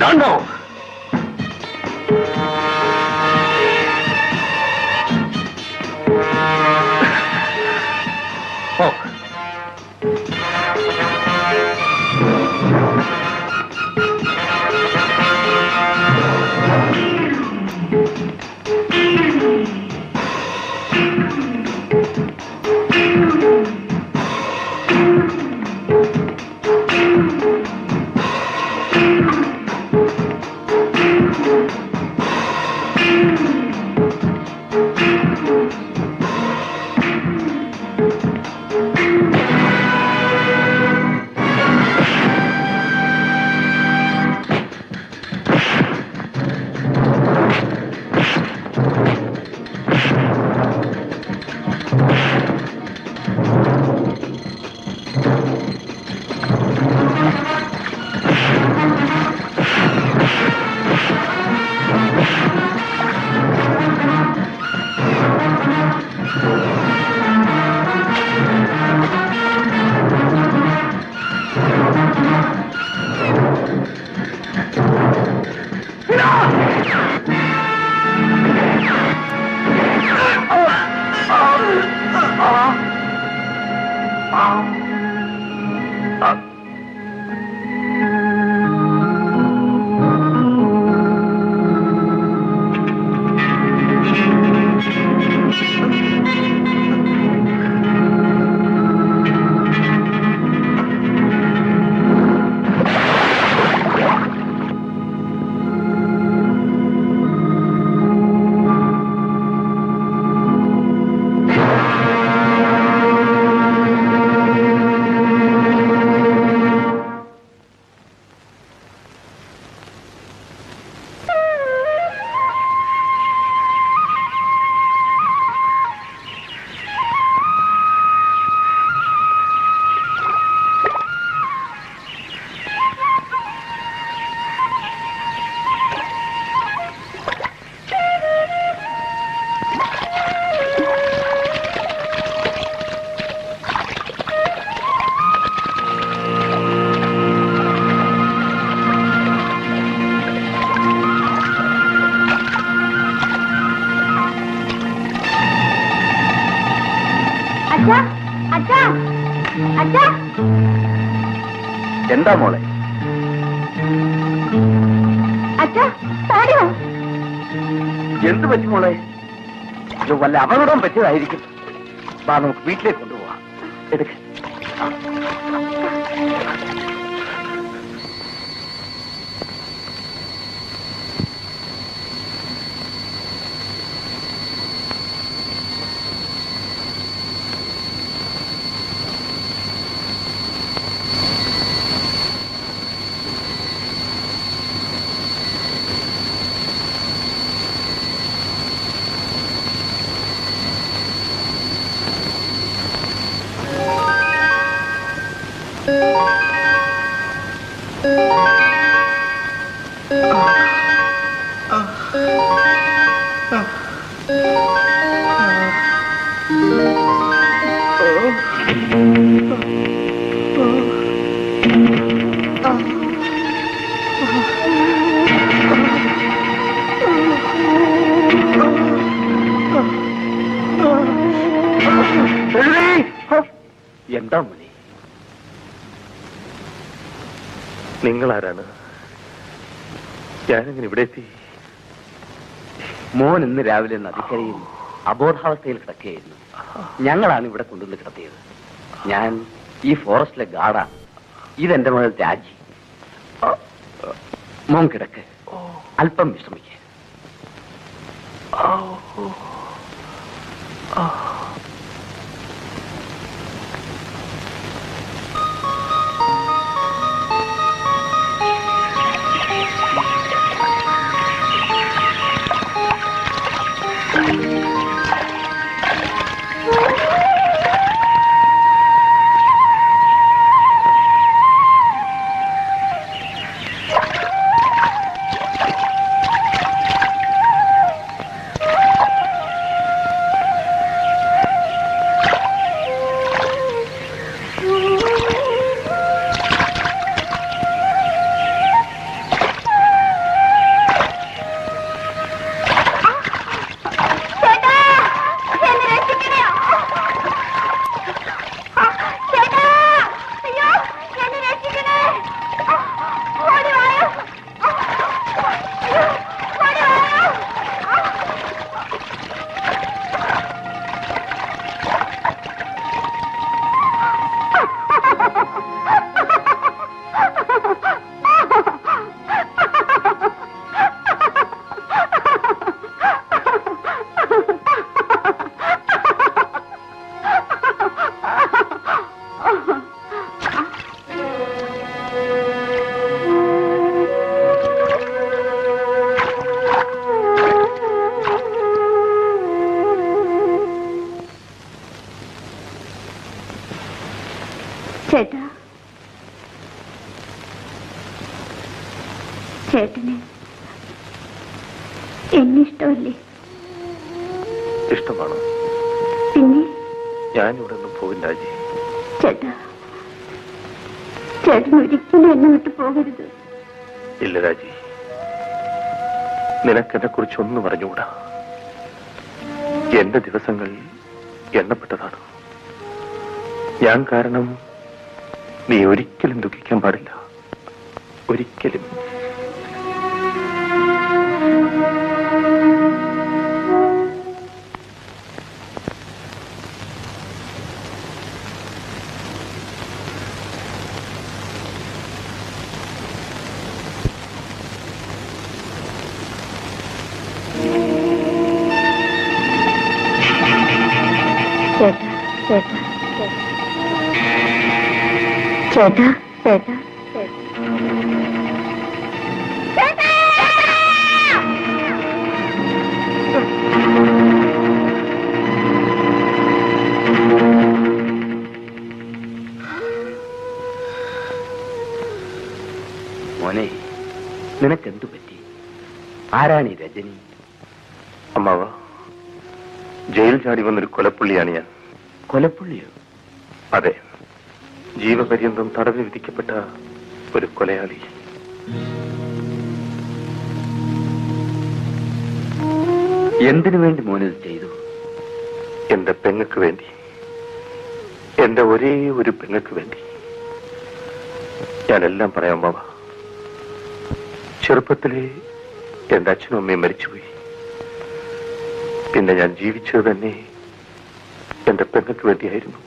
Don't move! Oh. എന്താ മോളെ? എന്ത് പറ്റി മോളെ? ഇത് വല്ല അപകടം പറ്റിയതായിരിക്കും. വാ, നമുക്ക് വീട്ടിലേക്ക് കൊണ്ടുപോവാം. എടുക്ക. എന്താ മണി? നിങ്ങളാരാണ്? ഞാനിങ്ങനെ ഇവിടെ എത്തി? മോൻ ഇന്ന് രാവിലെ നദിക്കരയിൽ അബോധാവസ്ഥയിൽ കിടക്കുകയായിരുന്നു. ഞങ്ങളാണ് ഇവിടെ കൊണ്ടുവന്ന് കിടത്തിയത്. ഞാൻ ഈ ഫോറസ്റ്റിലെ ഗാർഡാണ്. ഇതെന്റെ മകൾ രാജി. മോൻ കിടക്ക്, അല്പം വിശ്രമിക്കുക. ചേട്ടന് എന്നെ ഇഷ്ടമല്ലേ? ഇഷ്ടമാണ്. പിന്നെ ഞാനിവിടെ നിന്ന് പോകും രാജി. ചേട്ടാ, ചേട്ടൻ ഒരിക്കലും എന്നെ വിട്ടു പോകരുത്. ഇല്ല രാജി, നിനക്കെന്നെ കുറിച്ച് ഒന്നും അറിഞ്ഞുകൂടാ. എന്റെ ദിവസങ്ങൾ എണ്ണപ്പെട്ടതാണ്. ഞാൻ കാരണം നീ ഒരിക്കലും ദുഃഖിക്കാൻ പാടില്ല, ഒരിക്കലും. ചേട്ടാ, ചേട്ടാ, മോനെ, നിനക്കെന്തു പറ്റി? ആരാണീ രജനി? അമ്മാവ, ജയിൽ ചാടി വന്നൊരു കൊലപ്പുള്ളിയാണ് ഞാൻ. കൊലപ്പുള്ളിയോ? അതെ, ജീവപര്യന്തം തടവിൽ വിധിക്കപ്പെട്ട ഒരു കൊലയാളി. എന്തിനു വേണ്ടി മോനിത് ചെയ്തു? എന്റെ പെങ്ങക്ക് വേണ്ടി, എന്റെ ഒരേ ഒരു പെങ്ങക്ക് വേണ്ടി. ഞാനെല്ലാം പറയാം അമ്മാവ. ചെറുപ്പത്തിലെ എന്റെ അച്ഛനും അമ്മയും മരിച്ചുപോയി. പിന്നെ ഞാൻ ജീവിച്ചത് തന്നെ എന്റെ പെങ്ങക്ക് വേണ്ടിയായിരുന്നു.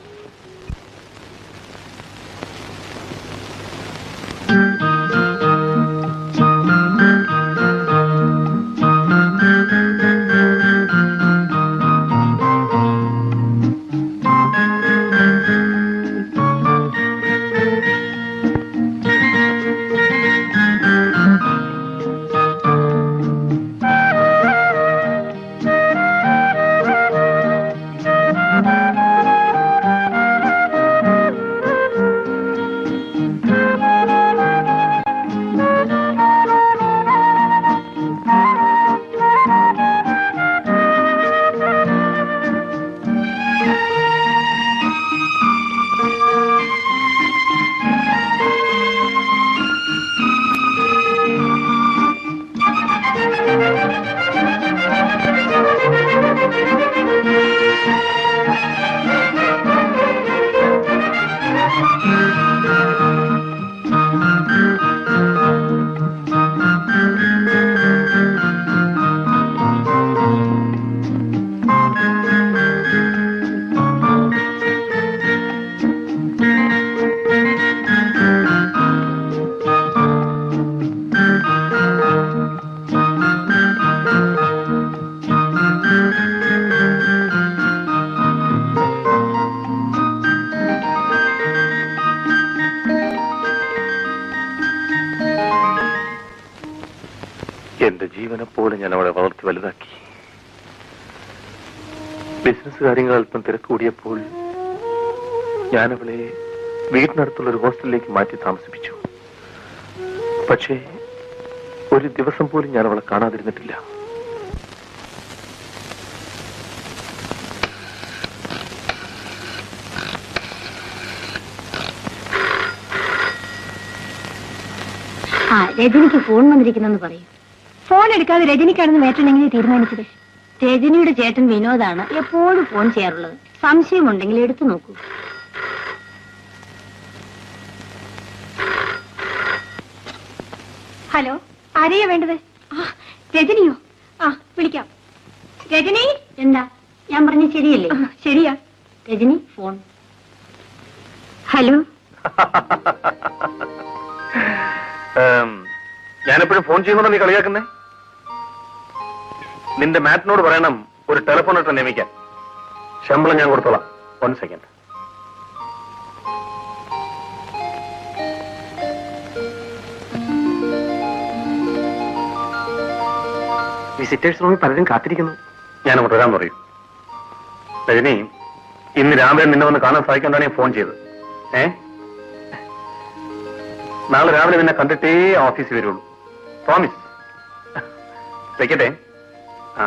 എന്റെ ജീവനെപ്പോലെ ഞാൻ അവളെ വളർത്തി വലുതാക്കി. ബിസിനസ് കാര്യങ്ങൾ അല്പം തിരക്ക് കൂടിയപ്പോൾ ഞാൻ അവളെ വീടിനടുത്തുള്ള ഒരു ഹോസ്റ്റലിലേക്ക് മാറ്റി താമസിപ്പിച്ചു. പക്ഷേ ഒരു ദിവസം പോലും ഞാൻ അവളെ കാണാതിരുന്നിട്ടില്ല. രജനിക്ക് ഫോൺ വന്നിരിക്കുന്നെന്ന് പറയും. ഫോൺ എടുക്കാതെ രജനിക്കാണെന്ന് മേട്ടൻ എങ്ങനെ തീരുമാനിച്ചത്? രജനിയുടെ ചേട്ടൻ വിനോദാണ് എപ്പോഴും ഫോൺ ചെയ്യാറുള്ളത്. സംശയമുണ്ടെങ്കിൽ എടുത്തു നോക്കൂ. ഹലോ, ആരെയാ വേണ്ടത്? രജനിയോ? വിളിക്കാം. രജനി, എന്താ ഞാൻ പറഞ്ഞ ശരിയല്ലേ? ശരിയാ. രജനി ഫോൺ. ഹലോ. ഞാനെപ്പോഴും ഫോൺ ചെയ്യുന്നുണ്ടോ നീ കളിയാക്കുന്നേ? നിന്റെ മാറ്റിനോട് പറയണം ഒരു ടെലിഫോൺ ഇട്ട് നിയമിക്കാൻ. ശമ്പളം ഞാൻ കൊടുത്തോളാം. 1 സെക്കൻഡ്. വിസിറ്റേഴ്സ് റൂമിൽ പലരും കാത്തിരിക്കുന്നു. ഞാൻ അങ്ങോട്ട് വരാൻ പറയൂ. രജനി, ഇന്ന് രാവിലെ നിന്നെ വന്ന് കാണാൻ സാധിക്കൊണ്ടാണ് ഞാൻ ഫോൺ ചെയ്തത്. നാളെ രാവിലെ നിന്നെ കണ്ടിട്ടേ ഓഫീസിൽ വരുള്ളൂ. പ്രോമിസ്. വെക്കട്ടെ. ആ,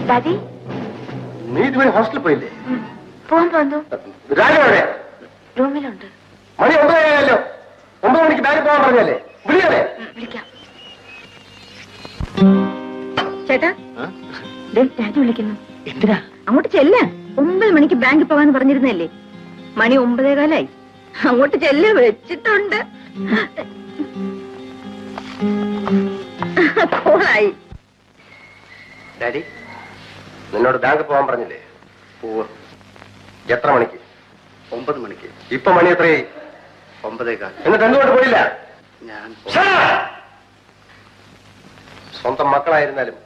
ഡാഡി നീ ഇതുവരെ ഹോസ്റ്റലിൽ പോയില്ലേ? പോവാൻ തോന്നുന്നു. രാജാവേ, റൂമിലുണ്ട്. മണി 9 ആയല്ലോ. 9 മണിക്ക് ബാങ്കിൽ പോകാൻ പറഞ്ഞല്ലേ? വിളിക്കല്ലേ? വിളിക്കാം. ചേട്ടാ, ഡാഡി വിളിക്കുന്നു. എന്തിനാ? അങ്ങോട്ട് ചെല്ല. 9 മണിക്ക് ബാങ്കിൽ പോകാന്ന് പറഞ്ഞിരുന്നല്ലേ? മണി 9:15. അങ്ങോട്ട് ചെല്ല, വെച്ചിട്ടുണ്ട്. കോളായി. ഡാഡി, നിന്നോട് ബാങ്ക് പോകാൻ പറഞ്ഞില്ലേ? എത്ര മണിക്ക്? 9 മണിക്ക്. ഇപ്പൊ മണി എത്രയായി? 9:15. എന്നിട്ട് എന്തുകൊണ്ട് പോയില്ല? ഞാൻ സ്വന്തം മക്കളായിരുന്നാലും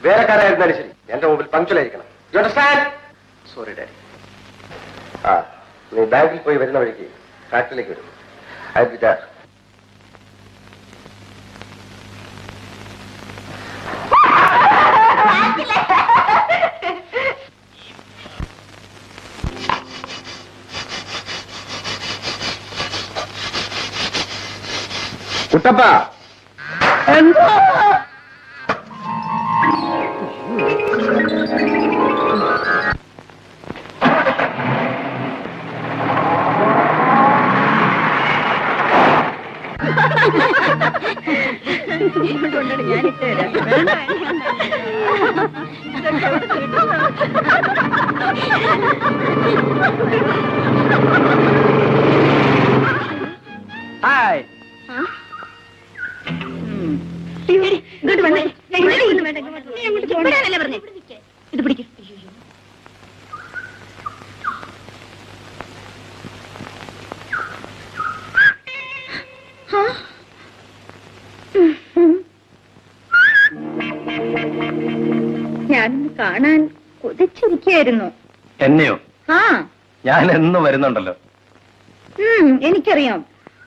വേലക്കാരായിരുന്നാലും ശരി, എന്റെ മുമ്പിൽ പങ്ക്ച്വലായിരിക്കണം. You understand? Sorry daddy. ആ, നീ ബാങ്കിൽ പോയി വരുന്ന വഴിക്ക് ഫാക്ടറിയിലേക്ക് വരും. I will be there. Kuttappa, എന്തോ ഞാനിട്ട് തരാം. ഹായ്. ഇങ്ങോട്ട് വന്നേ. ഇപ്പോഴാണല്ലേ പറഞ്ഞേ? ഇത് പിടിക്കും. ഞാനൊന്ന് കാണാൻ കൊതിച്ചിരിക്കുകയായിരുന്നു. എന്നെയോ? ആ, ഞാൻ എന്ന് വരുന്നുണ്ടല്ലോ. എനിക്കറിയാം.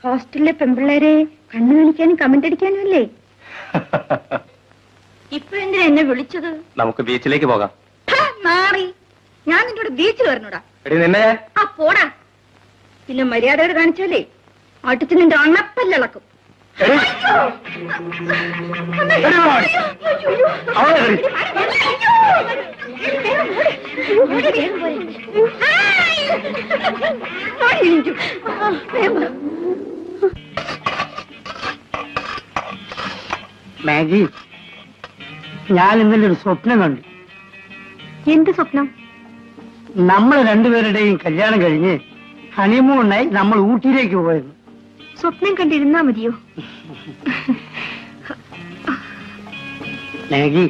ഹോസ്റ്റലിലെ പെൺപിള്ളേരെ കണ്ണു കാണിക്കാനും കമന്റ് അടിക്കാനും അല്ലേ? ഇപ്പോഴെന്തിനാ എന്നെ വിളിച്ചത്? നമുക്ക് ബീച്ചിലേക്ക് പോകാം. മാറി. ഞാൻ നിന്റെ കൂടെ ബീച്ചിൽ വരണോടാ? എടി നിന്നെ. ആ പോടാ. പിന്നെ മര്യാദയോട് കാണിച്ചാലേ അടുത്ത് നിന്റെ അണപ്പല്ലളക്കും. എടി. എടി മോൾ. അവളെ എടി. മാഗി, ഞാൻ ഇന്നലെ ഒരു സ്വപ്നം കണ്ടു. എന്ത് സ്വപ്നം? നമ്മൾ രണ്ടുപേരുടെയും കല്യാണം കഴിഞ്ഞ് ഹണിമൂണിനായി നമ്മൾ ഊട്ടിയിലേക്ക് പോയിരുന്നു. സ്വപ്നം കണ്ടിരുന്നാ മതിയോ? മാഗി,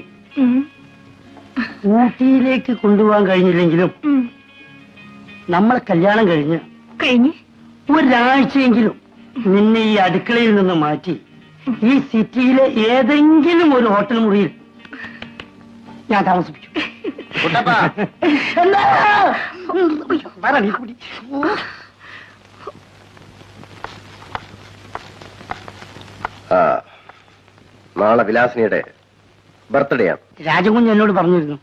ഊട്ടിയിലേക്ക് കൊണ്ടുപോകാൻ കഴിഞ്ഞില്ലെങ്കിലും നമ്മളെ കല്യാണം കഴിഞ്ഞ് ഒരാഴ്ചയെങ്കിലും നിന്നെ ഈ അടുക്കളയിൽ നിന്ന് മാറ്റി ഈ സിറ്റിയിലെ ഏതെങ്കിലും ഒരു ഹോട്ടൽ മുറിയിൽ ഞാൻ താമസിപ്പിക്കും. നാളെ വിലാസിനിയുടെ ബർത്ത്ഡേ ആണ്. രാജകുഞ്ഞ് എന്നോട് പറഞ്ഞിരുന്നു.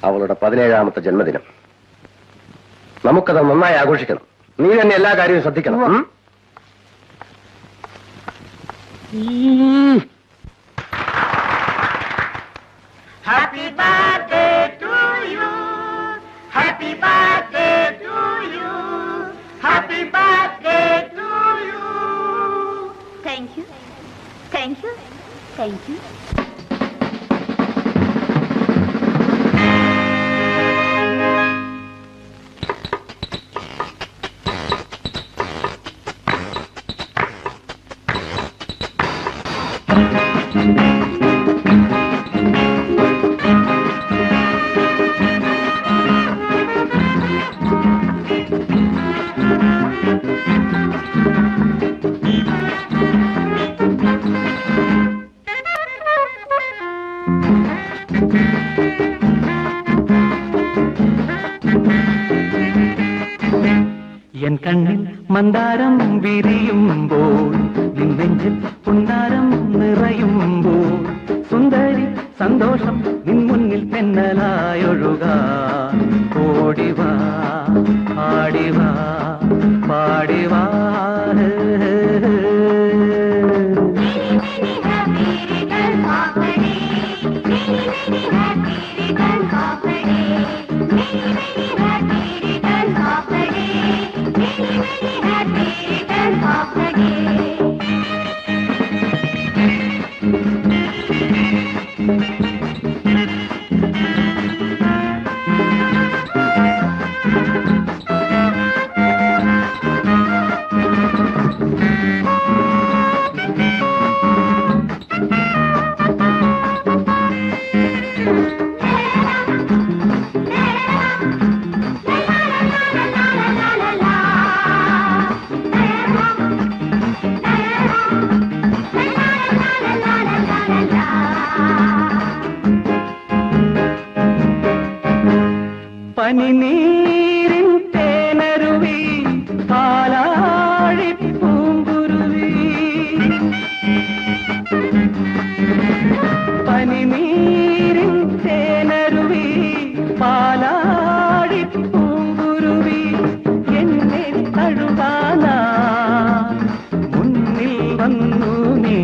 അവളുടെ 17ാമത്തെ ജന്മദിനം. നമുക്കത് നന്നായി ആഘോഷിക്കണം. നീ തന്നെ എല്ലാ കാര്യവും ശ്രദ്ധിക്കണം. Happy birthday to you. Happy birthday to you. Happy birthday to you. Thank you. Thank you. Thank you. N കണ്ണിൽ മന്ദാരം വിരിയുമ്പോൾ നിന്നെഞ്ചിൽ പുന്നാരം നിറയുമ്പോൾ സുന്ദരി സന്തോഷം നിൻ മുന്നിൽ തെന്നലായൊഴുകാ ഓടിവാ ആടിവാ പാടിവാ പനിനീരിൻ തേനരുവി പാലാഴി പൂങ്കുരുവി പനിനീരിൻ തേനരുവി പാലാഴി പൂങ്കുരുവി എന്നെ തഴുകാനാ മുന്നിൽ വന്നു നീ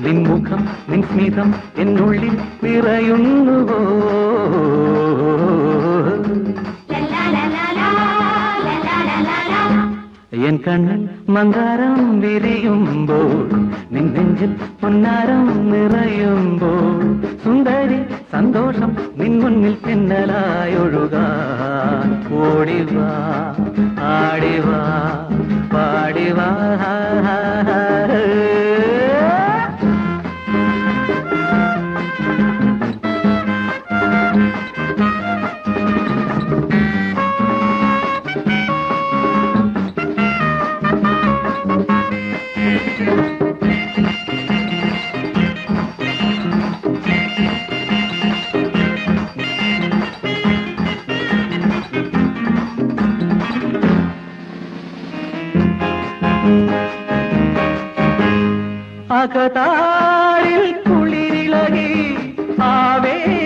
നിൻ മുഖം നിൻ സ്മിതം എന്നുള്ളിൽ നിറയുന്നുവോ എൻ കണ്ണിൽ മന്ദാരം വിരിയുമ്പോൾ നിൻ നെഞ്ചിൽ പൊന്നാരം നിറയുമ്പോൾ സുന്ദരി സന്തോഷം നിൻ മുന്നിൽ തെന്നലായൊഴുകാൻ ഓടിവാ ആടിവാ പാടിവാ അകതാരിൽ കുളിരിളകി ആവേശത്തളിരിളയിൽ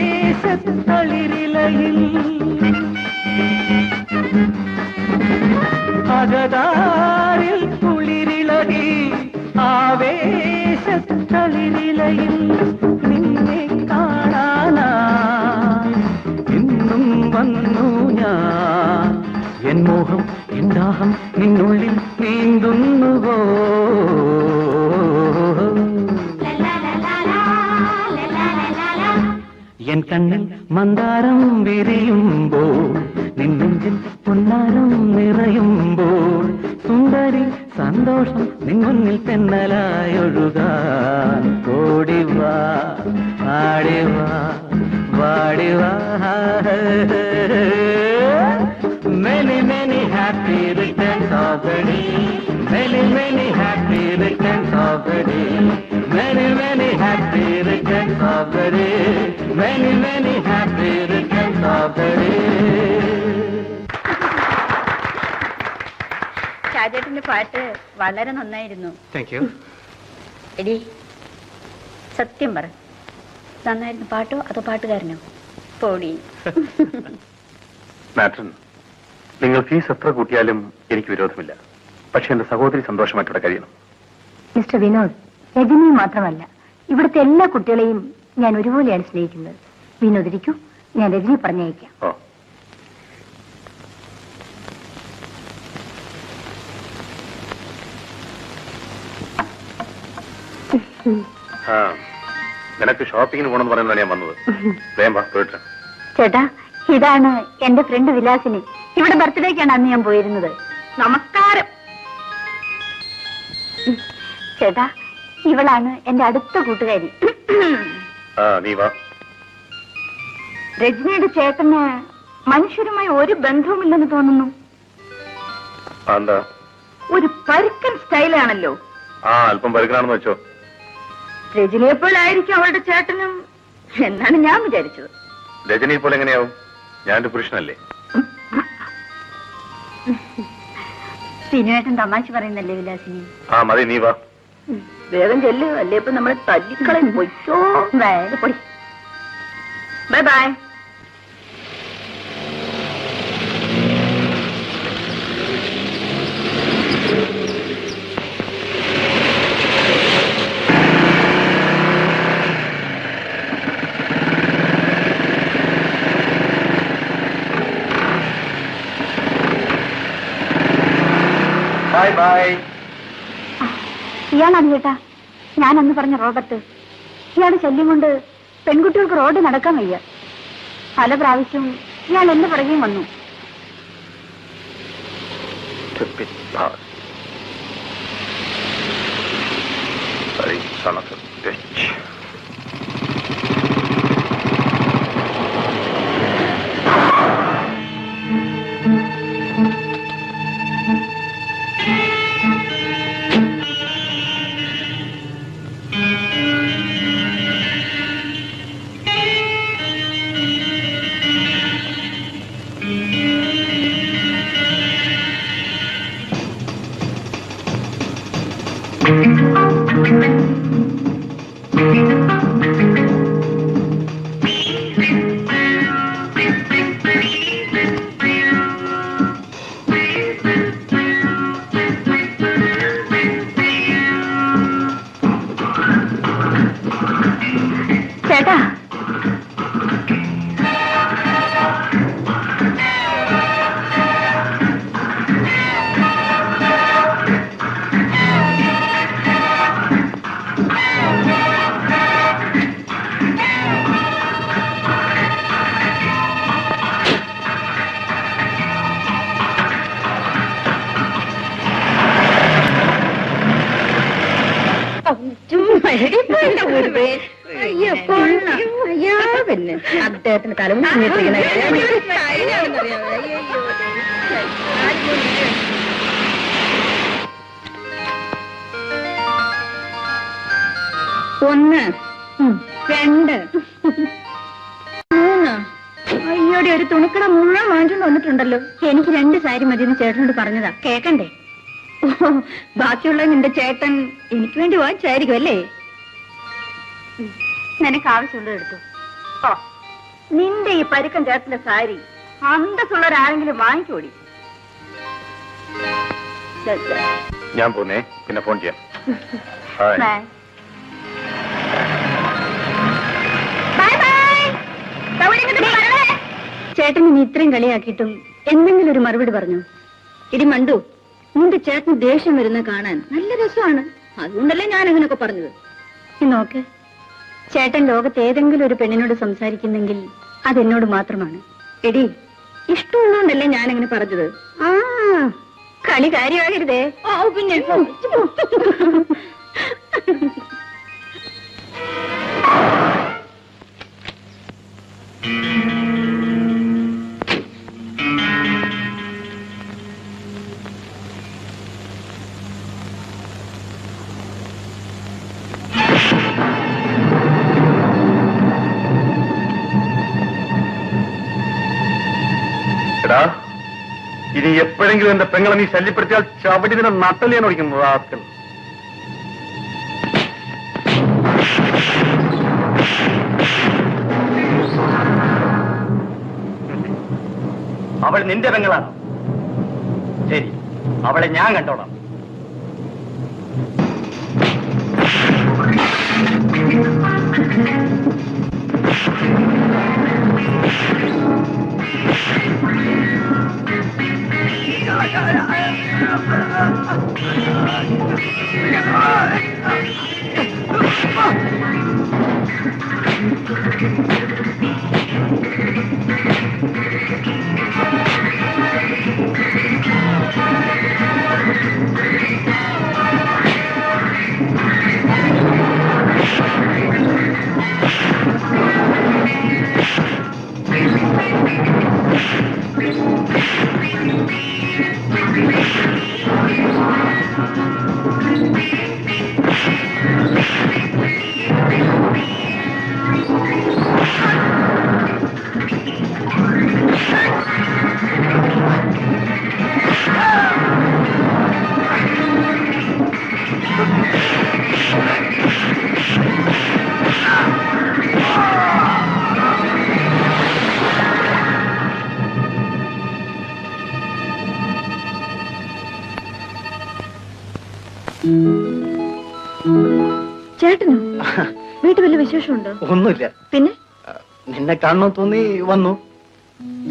അകതാരിൽ കുളിരിളകി ആവേശത്തളിരിളയിൽ നിന്നെ കാണാനാ ഇന്നും വന്നു ഞാൻ എൻ മോഹം എൻ ദാഹം നിന്നുള്ളിൽ നീന്തുന്നുവോ എൻ കണ്ണിൽ മന്ദാരം വിരിയുമ്പോൾ നിൻ നെഞ്ചിൽ പൊന്നാരം നിറയുമ്പോൾ സുന്ദരി സന്തോഷം നിൻ മുന്നിൽ തെന്നലായൊഴുകാൻ ഓടിവാ ആടിവാ വാടിവാ Many, many happy returns of the day. Many, many happy returns of the day. Many, many happy returns of the day. Many, many happy returns of the day. ഷാജേട്ടന്റെ പാട്ട് വളരെ നന്നായിരുന്നു. Thank you. എടി സത്യം പറ, നന്നായിരുന്നു പാട്ടോ അതോ പാട്ടുകാരനോ? പോടി. മാട്രൻ, നിങ്ങൾ ഫീസ് എത്ര കൂട്ടിയാലും എനിക്ക് വിരോധമില്ല. പക്ഷെ എന്റെ സഹോദരി സന്തോഷമായിട്ടിവിടെ കഴിയണം. മിസ്റ്റർ വിനോദ്, രജനി മാത്രമല്ല ഇവിടുത്തെ എല്ലാ കുട്ടികളെയും ഞാൻ ഒരുപോലെയാണ് സ്നേഹിക്കുന്നത്. വിനോദ് ഇരിക്കൂ, ഞാൻ രജനി പറഞ്ഞയക്കാം. ഓ, നിനക്ക് ഷോപ്പിങ്ങിന് പോകണമെന്ന് പറയുന്നതാണ് ഞാൻ വന്നത്. വേഗം വാ, പോയിട്ട്. ചേട്ടാ, ഇതാണ് എന്റെ ഫ്രണ്ട് വിലാസിനി. ഇവിടെ ബർത്ത്ഡേക്കാണ് അന്ന് ഞാൻ പോയിരുന്നത്. നമസ്കാരം. ചേട്ടാ, ഇവളാണ് എന്റെ അടുത്ത കൂട്ടുകാരി. നീ വാ. രജനിയുടെ ചേട്ടന് മനുഷ്യരുമായി ഒരു ബന്ധവുമില്ലെന്ന് തോന്നുന്നു. എന്താ? ഒരു പരുക്കൻ സ്റ്റൈലാണല്ലോ. അല്പം പരുക്കനാണെന്ന് വെച്ചോ. രജനിയെപ്പോഴായിരിക്കും അവളുടെ ചേട്ടനും എന്നാണ് ഞാൻ വിചാരിച്ചത്. രജനിയെ പോലെ എങ്ങനെയാവും? ഞാനൊരു പുരുഷനല്ലേ. സിനുവേട്ടൻ തമാശ പറയുന്നല്ലേ വിലാസിനി? ആ മതി, നീ വാ. വേഗം ചെല്ലു, അല്ലേ ഇപ്പൊ നമ്മളെ തല്ലിക്കളയും. പൊയ്ക്കോ, പൊടി. Bye bye. Bye bye. ഇയാളാണ് ചേട്ടാ ഞാൻ അന്ന് പറഞ്ഞ റോബർട്ട്. ഇയാളുടെ ശല്യം കൊണ്ട് പെൺകുട്ടികൾക്ക് റോഡ് നടക്കാൻ വയ്യ. പല പ്രാവശ്യം ഇയാൾ എന്നെ പുറകെയും വന്നു. ചേട്ടാ പിന്നെ അദ്ദേഹത്തിന് തലമുറ ഒന്ന് രണ്ട് മൂന്ന്. അയ്യോടെ ഒരു തുണിക്കട മുഴുവൻ വാങ്ങിച്ചു വന്നിട്ടുണ്ടല്ലോ. എനിക്ക് 2 സാരി മതിയെന്ന് ചേട്ടനോട് പറഞ്ഞതാ, കേക്കണ്ടേ? ഓ, ബാക്കിയുള്ള നിന്റെ ചേട്ടൻ എനിക്ക് വേണ്ടി വാങ്ങിച്ചായിരിക്കും അല്ലേ? നിനക്ക് ആവശ്യമുള്ളത് എടുത്തു. ഓ, നിന്റെ ഈ പരുക്കൻ ചേട്ടന്റെ സാരി അന്തസ്സുള്ളവരാരെങ്കിലും വാങ്ങിക്കോടി. ഞാൻ പോന്നേ, പിന്നെ ഫോൺ ചെയ്യാം. ചേട്ടൻ ഇനി ഇത്രയും കളിയാക്കിയിട്ടും എന്തെങ്കിലും ഒരു മറുപടി പറഞ്ഞു? ഇടി മണ്ടു, നിന്റെ ചേട്ടന് ദേഷ്യം വരുന്ന കാണാൻ നല്ല രസമാണ്. അതുകൊണ്ടല്ലേ ഞാൻ അങ്ങനെയൊക്കെ പറഞ്ഞത്. നോക്ക്, ചേട്ടൻ ലോകത്ത് ഏതെങ്കിലും ഒരു പെണ്ണിനോട് സംസാരിക്കുന്നെങ്കിൽ അതെന്നോട് മാത്രമാണ്. എടി, ഇഷ്ടമുള്ളതുകൊണ്ടല്ലേ ഞാൻ അങ്ങനെ പറഞ്ഞത്. ആ, കളി കാര്യമാകരുതേ. ഓ പിന്നെ ഇനി എപ്പോഴെങ്കിലും എന്റെ പെങ്ങളെ നീ ശല്യപ്പെടുത്തിയാൽ ചവിടി നിന്നെ നട്ടലിയാൻ ഓടിക്കും. റാസ്കൽ. അവൾ നിന്റെ പെങ്ങളാണ്. ശരി, അവളെ ഞാൻ കണ്ടോളാം. ചേട്ടനോ? വീട്ടിൽ വല്ല വിശേഷമുണ്ടോ? ഒന്നുമില്ല. പിന്നെ നിന്നെ കാണണം തോന്നി വന്നു.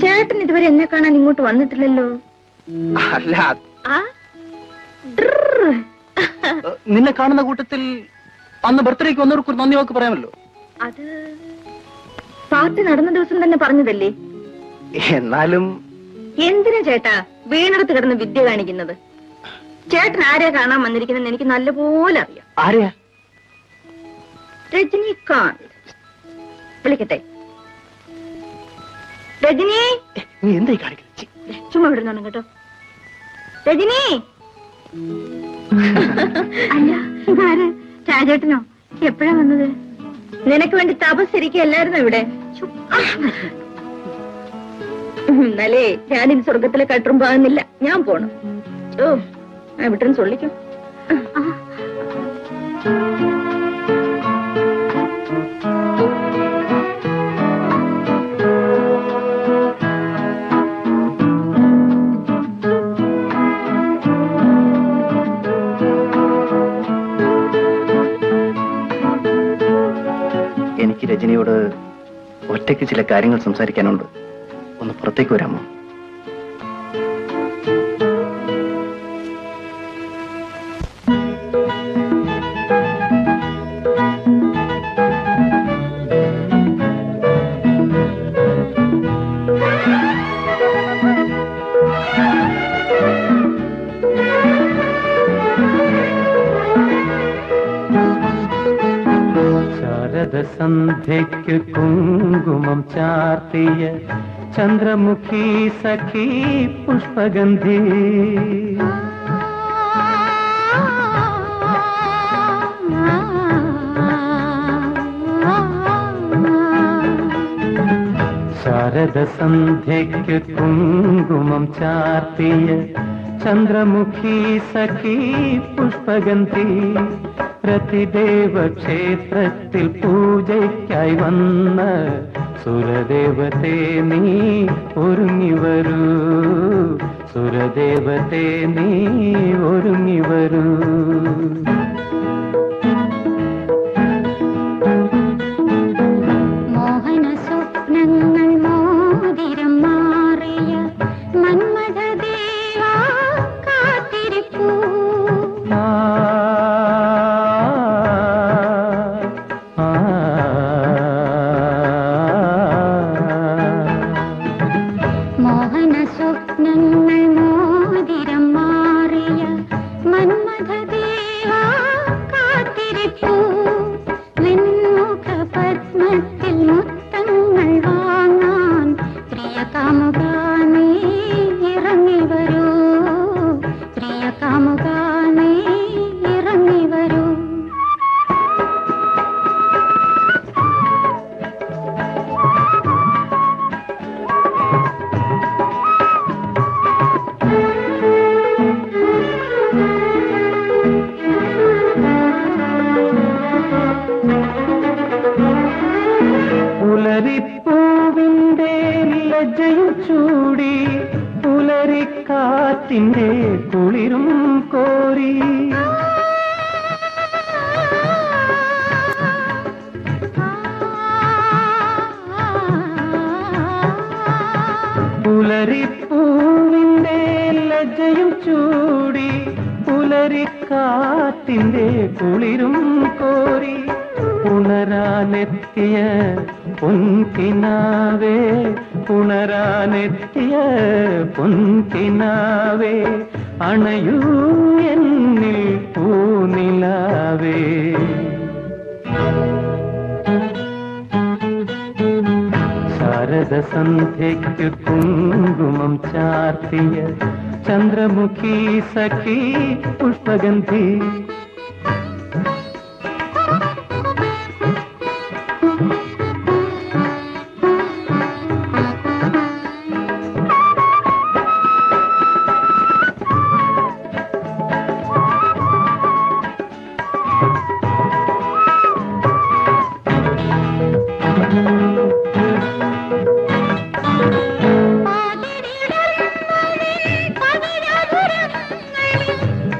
ചേട്ടൻ ഇതുവരെ എന്നെ കാണാൻ ഇങ്ങോട്ട് വന്നിട്ടില്ലല്ലോ. അല്ല, ആ ഡ്രർ. നിന്നെ കാണുന്ന കൂട്ടത്തിൽ അന്ന് ബർത്ത്ഡേക്ക് വന്നവർക്ക് ഒരു നന്ദി വാക്ക് പറയാമല്ലോ. അത് പാർട്ടി നടന്ന ദിവസം തന്നെ പറഞ്ഞതല്ലേ. എന്നാലും എന്തിനാ ചേട്ടാ വീണടത്ത് കിടന്ന് വിദ്യ കാണിക്കുന്നത്? ചേട്ടൻ ആരെയാ കാണാൻ വന്നിരിക്കുന്നത് എനിക്ക് നല്ലപോലെ അറിയാം. ആരെയാ? രജനികാന്ത്. വിളിക്കട്ടെ? രജനി, നീ എന്തായി കാണിക്കുന്നത്? ചുമ്മാ വിടുന്നാണ് കേട്ടോ. രജനി. അല്ല, ഇതാര്? രാജേട്ടനോ? എപ്പോഴാ വന്നത്? നിനക്ക് വേണ്ടി തപസ്സിരിക്കല്ലായിരുന്നോ ഇവിടെ? എന്നാലേ ഞാനിത് സ്വർഗത്തിലെ കട്ടും പോകുന്നില്ല. ഞാൻ പോണം. ഓ വിട്ടെന്ന് ചൊല്ലിക്കും. എനിക്ക് രജനിയോട് ഒറ്റയ്ക്ക് ചില കാര്യങ്ങൾ സംസാരിക്കാനുണ്ട്. ഒന്ന് പുറത്തേക്ക് വരാമോ? സന്ധ്യയ്ക്ക് കുങ്കുമം ചാർത്തിയ ചന്ദ്രമുഖി സഖി പുഷ്പഗന്ധി ശാരദ സന്ധ്യയ്ക്ക് കുങ്കുമം ചാർത്തിയ ചന്ദ്രമുഖി സഖി പുഷ്പഗന്ധി പ്രതിദേവ ക്ഷേത്രത്തിൽ പൂജയ്ക്കായി വന്ന സുരദേവതേ നീ ഒരുങ്ങി വരൂ, സുരദേവതേ നീ ഒരുങ്ങി വരൂ. മോഹന സ്വപ്നങ്ങൾ മോതിരം മാറിയ മന്മഥദേവാ കാത്തിരിപ്പൂ. മോഹന സ്വപ്നങ്ങൾ മോതിരം മാറിയ മന്മഥദേവാ കാത്തിരിപ്പൂ. നിൻമുഖ പത്മത്തിൽ മുത്തങ്ങൾ വാങ്ങാൻ പ്രിയ കാമുകാ നീ ഇറങ്ങി വരൂ, പ്രിയ കാമുകാ നീ ഇറങ്ങി വരൂ. പുലരിപ്പൂവിന്റെ ലജ്ജയും ചൂടി പുലരിക്കാറ്റിന്റെ കുളിരും കോരി പുലരിപ്പൂവിന്റെ ലജ്ജയും ചൂടി പുലരിക്കാറ്റിന്റെ കുളിരും കോരി ഉണരാനെത്തിയ പൊൻകിനാവേ, ഉണരാനെത്തിയ പൊൻകിനാവേ, അണയൂ എന്നിൽ പൂനിലാവേ. ശാരദ സന്ധ്യയ്ക്ക് കുങ്കുമം ചാർത്തിയ ചന്ദ്രമുഖി സഖി പുഷ്പഗന്ധി.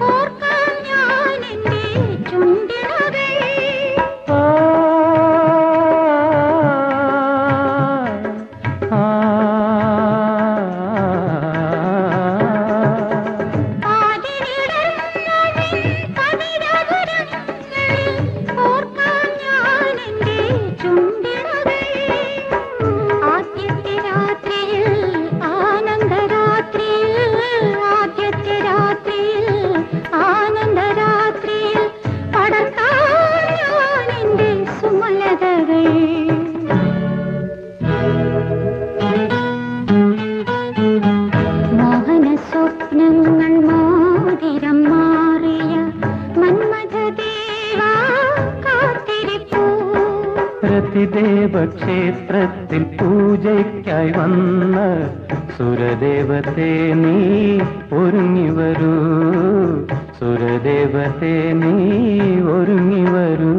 ഓർക്കാൻ ഞാൻ സുരദേവതേ നീ ഒരുങ്ങി വരൂ, സുരദേവതേ നീ ഒരുങ്ങി വരൂ.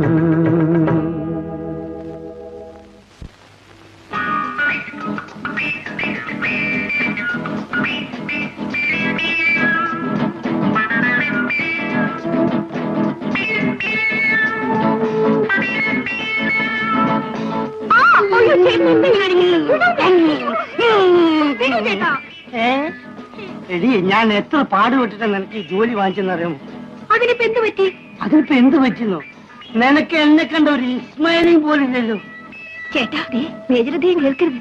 എടി, ഞാൻ എത്ര പാടുപെട്ടിട്ടാ നിനക്ക് ഈ ജോലി വാങ്ങിച്ചെന്നറിയാമോ? അതിനിപ്പോ എന്ത് പറ്റി? അതിനിപ്പോ എന്ത് പറ്റുന്നു? നിനക്ക് എന്നെ കണ്ട ഒരു ഇസ്മായിലും പോലില്ലല്ലോ. ചേട്ടാ, മേജരദേഹം കേൾക്കരുത്.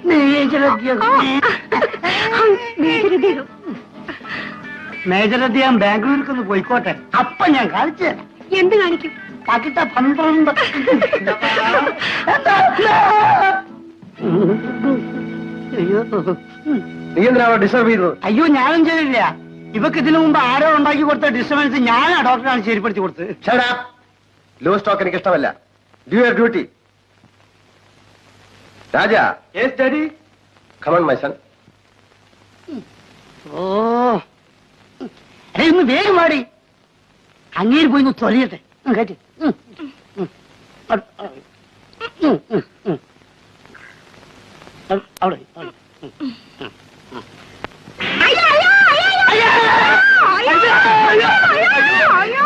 മേജരദ്ദേഹം ബാംഗ്ലൂരിക്കൊന്ന് പോയിക്കോട്ടെ, അപ്പൊ ഞാൻ കാണിച്ചു തരാം. എന്ത് കാണിക്കും? പകിട്ട 12. അയ്യോ, നീ എന്തിനാണോ ഡിസ്റ്റർബ് ചെയ്തത്? അയ്യോ, ഞാനും ചെയ്തില്ല. ഇവക്ക് ഇതിനു മുമ്പ് ആരോ ഉണ്ടാക്കി കൊടുത്ത ഡിസ്റ്റർബൻസ് ഞാനാ ഡോക്ടറാണ് ശരിപ്പെടുത്തി കൊടുത്തത്. ലോ സ്റ്റോക്ക് എനിക്ക് ഇഷ്ടമല്ല. Do your duty. Raja. Yes daddy. Come on my son. ഓ, ഒന്ന് വേഗം മാടി. അങ്ങേര് പോയി തൊലയട്ടെ. കേട്ടി അവിടെ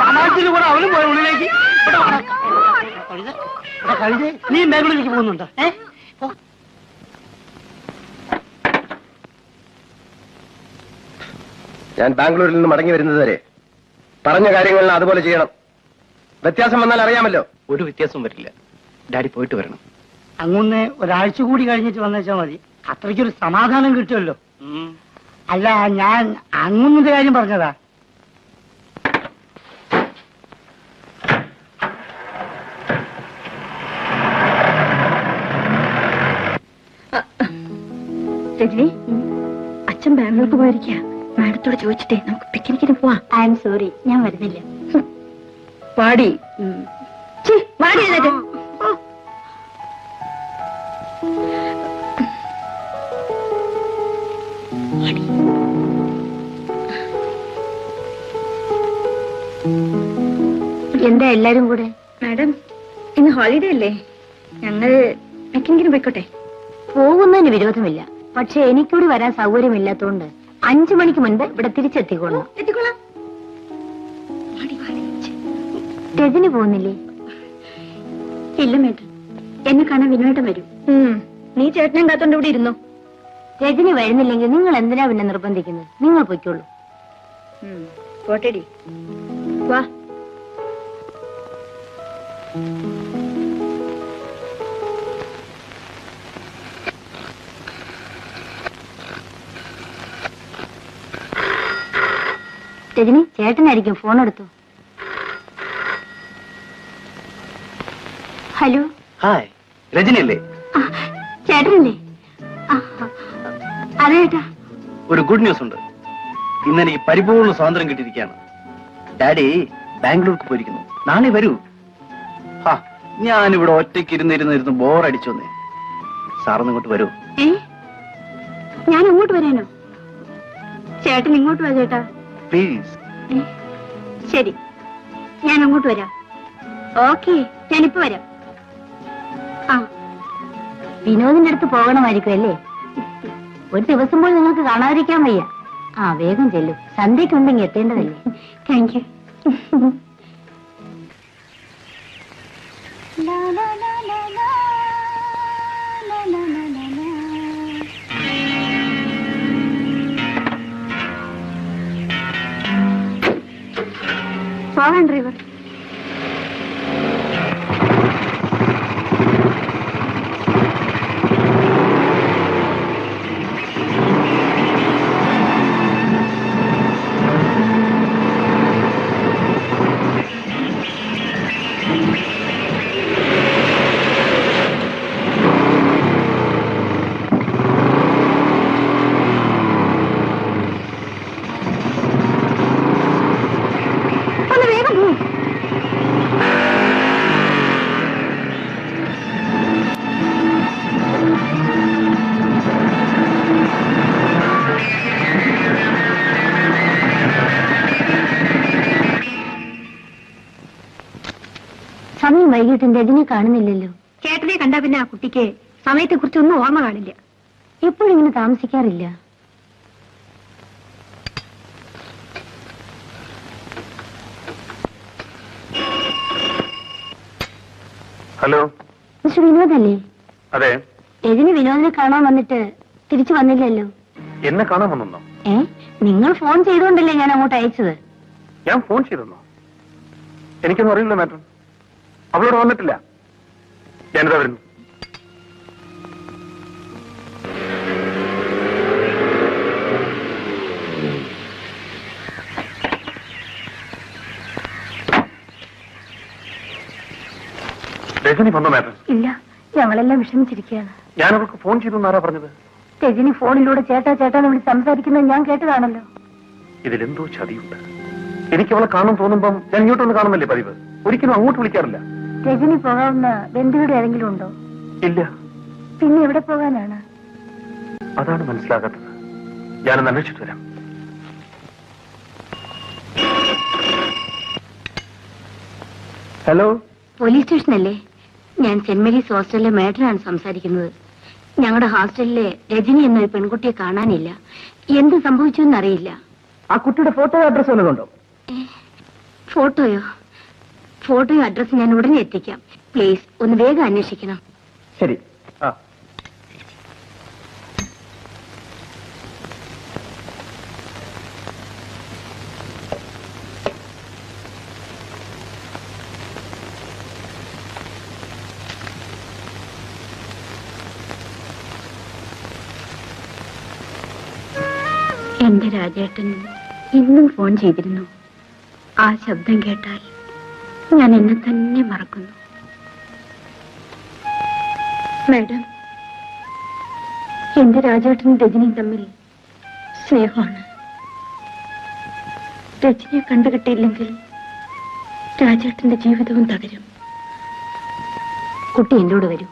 സമാജത്തിന് കൂടെ അവനും പോയ ഉള്ളിലേക്ക്. കഴിഞ്ഞ് നീ ബാംഗ്ലൂരിലേക്ക് പോകുന്നുണ്ടോ? ഞാൻ ബാംഗ്ലൂരിൽ നിന്ന് മടങ്ങി വരുന്നത് വരെ പറഞ്ഞ കാര്യങ്ങളിൽ അതുപോലെ ചെയ്യണം. വ്യത്യാസം വന്നാൽ അറിയാമല്ലോ. ഒരു വ്യത്യാസവും വരില്ല. ഡാഡി പോയിട്ട് വരണം. അങ്ങൊന്ന് ഒരാഴ്ച കൂടി കഴിഞ്ഞിട്ട് വന്നേച്ചാ മതി. അത്രയ്ക്കൊരു സമാധാനം കിട്ടുമല്ലോ. അല്ല, ഞാൻ അങ്ങൊന്നിന്റെ കാര്യം പറഞ്ഞതാ. രജനി, അച്ഛൻ ബാംഗ്ലൂർക്ക് പോയിരിക്കുക. മാഡത്തോട് ചോദിച്ചിട്ടേ നമുക്ക് പിക്നിക്കിന് പോവാം. ഐ എം സോറി, ഞാൻ വരുന്നില്ല. പാടി പാടി എന്നിട്ട് എന്താ എല്ലാരും കൂടെ? മാഡം, ഇന്ന് ഹോളിഡേ അല്ലേ, ഞങ്ങൾ പിക്നിക്കിന് പോയിക്കോട്ടെ. പോകുന്നതിന് വിരോധമില്ല, പക്ഷെ എനിക്കൂടി വരാൻ സൗകര്യമില്ലാത്തോണ്ട് 5 മണിക്ക് മുൻപ് ഇവിടെ തിരിച്ചെത്തിക്കോളാം. എത്തിക്കോളാം. രജനി പോകുന്നില്ലേ? ഇല്ല മേട്ടൻ, എന്നെ കാണാൻ വിനോദം വരും. നീ ചേട്ടനെ കാത്തോണ്ട് ഇവിടെ ഇരുന്നോ. രജനി വരുന്നില്ലെങ്കിൽ നിങ്ങൾ എന്തിനാ പിന്നെ നിർബന്ധിക്കുന്നത്? നിങ്ങൾ പൊയ്ക്കോളൂ. പോട്ടേടി, വാ. രജനി, ചേട്ടനായിരിക്കും, ഫോൺ എടുത്തു. ഹലോ. ഹായ്, രജനി അല്ലേ? ചേട്ടനല്ലേ? അതെ ചേട്ടാ. ഒരു ഗുഡ് ന്യൂസ് ഉണ്ട്. ഇന്ന് എനിക്ക് പരിപൂർണ്ണ സ്വാതന്ത്ര്യം കിട്ടിയിരിക്കുകയാണ്. ഡാഡി ബാംഗ്ലൂർക്ക് പോയിരിക്കുന്നു. നാളെ വരൂ. ഞാനിവിടെ ഒറ്റയ്ക്ക് ഇരുന്നിരുന്നിരുന്ന് ബോറടിച്ചു വന്നേ. സാറൊന്നും ഇങ്ങോട്ട് വരൂ. ഞാൻ ഇങ്ങോട്ട് വരാനോ? ചേട്ടൻ ഇങ്ങോട്ട് വാ ചേട്ടാ, പ്ലീസ്. ശരി, ഞാൻ അങ്ങോട്ട് വരാം. ഓക്കെ, ഞാനിപ്പോ വരാം. വിനോദിന്റെ അടുത്ത് പോകണമായിരിക്കും അല്ലേ? ഒരു ദിവസം പോലും നിങ്ങൾക്ക് കാണാതിരിക്കാൻ വയ്യ. വേഗം ചെല്ലു, സന്ധ്യക്കുണ്ടെങ്കിൽ എത്തേണ്ടതല്ലേ. Thank you. പോകാൻ ഡ്രൈവർ. വൈകിട്ടും രജനി കാണുന്നില്ലല്ലോ. ചേട്ടനെ കണ്ടാ പിന്നെ ആ കുട്ടിക്ക് സമയത്തെ കുറിച്ചൊന്നും ഓർമ്മ കാണില്ല. എപ്പോഴും ഇങ്ങനെ താമസിക്കാറില്ല. Hello, mister വിനോദല്ലേ? അതെ. രജനി വിനോദിനെ കാണാൻ വന്നിട്ട് തിരിച്ചു വന്നില്ലല്ലോ. എന്നെ കാണാൻ വന്നോ? നിങ്ങൾ ഫോൺ ചെയ്തുകൊണ്ടല്ലേ ഞാൻ അങ്ങോട്ട് അയച്ചത്? ഞാൻ ഫോൺ ചെയ്തെന്നോ? എനിക്കൊന്നും അറിയില്ല മാഡം. അവളോട് വന്നിട്ടില്ല. ഞാനിതാ വരുന്നു. രജനി വന്നോ മാഡം? ഇല്ല, ഞങ്ങളെല്ലാം വിഷമിച്ചിരിക്കുകയാണ്. ഞാൻ അവൾക്ക് ഫോൺ ചെയ്തു ആരാ പറഞ്ഞത്? രജനി ഫോണിലൂടെ ചേട്ടാ ചേട്ടാന്ന് വിളിച്ച് സംസാരിക്കുന്നത് ഞാൻ കേട്ടതാണല്ലോ. ഇതിലെന്തോ ചതിയുണ്ട്. എനിക്ക് അവളെ കാണാൻ തോന്നുമ്പം ഞാൻ ഇങ്ങോട്ടൊന്ന് കാണുന്നല്ലേ പതിവ്. ഒരിക്കലും അങ്ങോട്ട് വിളിക്കാറില്ല. രജനി പോകാവുന്ന ബന്ധുവിടെ ഏതെങ്കിലും ഉണ്ടോ? ഇല്ല. പിന്നെ എവിടെ പോകാനാണ്? അതാണ് മനസ്സിലാകാത്തത്. ഞാനൊന്ന് അന്വേഷിച്ചിട്ട് വരാം. ഹലോ, പോലീസ് സ്റ്റേഷനല്ലേ? ഞാൻ സെന്റ് മേരീസ് ഹോസ്റ്റലിലെ മേഡറാണ് സംസാരിക്കുന്നത്. ഞങ്ങളുടെ ഹോസ്റ്റലിലെ രജനി എന്നൊരു പെൺകുട്ടിയെ കാണാനില്ല. എന്ത് സംഭവിച്ചു എന്നറിയില്ല. ആ കുട്ടിയുടെ ഫോട്ടോ അഡ്രസ് വല്ലതുണ്ടോ? ഫോട്ടോയോ? ഫോട്ടോയോ അഡ്രസ് ഞാൻ ഉടനെ എത്തിക്കാം. പ്ലീസ് ഒന്ന് വേഗം അന്വേഷിക്കണം. ശരി. എന്റെ രാജേട്ടൻ ഇന്നും ഫോൺ ചെയ്തിരുന്നു. ആ ശബ്ദം കേട്ടാൽ ഞാൻ എന്നെ തന്നെ മറക്കുന്നു. മാഡം, എന്റെ രാജേട്ടനും രജനിയും തമ്മിൽ സ്നേഹമാണ്. രജനിയെ കണ്ടുകിട്ടിയില്ലെങ്കിൽ രാജേട്ടന്റെ ജീവിതവും തകരും. കുട്ടി എന്നോട് വരൂ.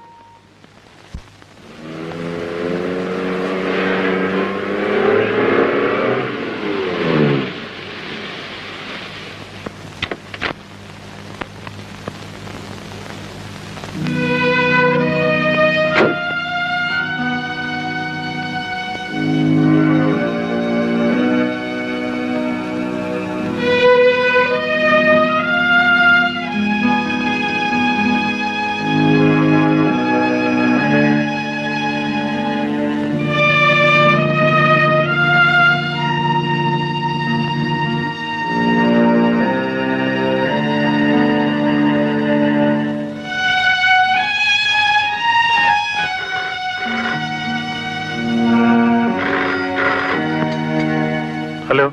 ഹലോ,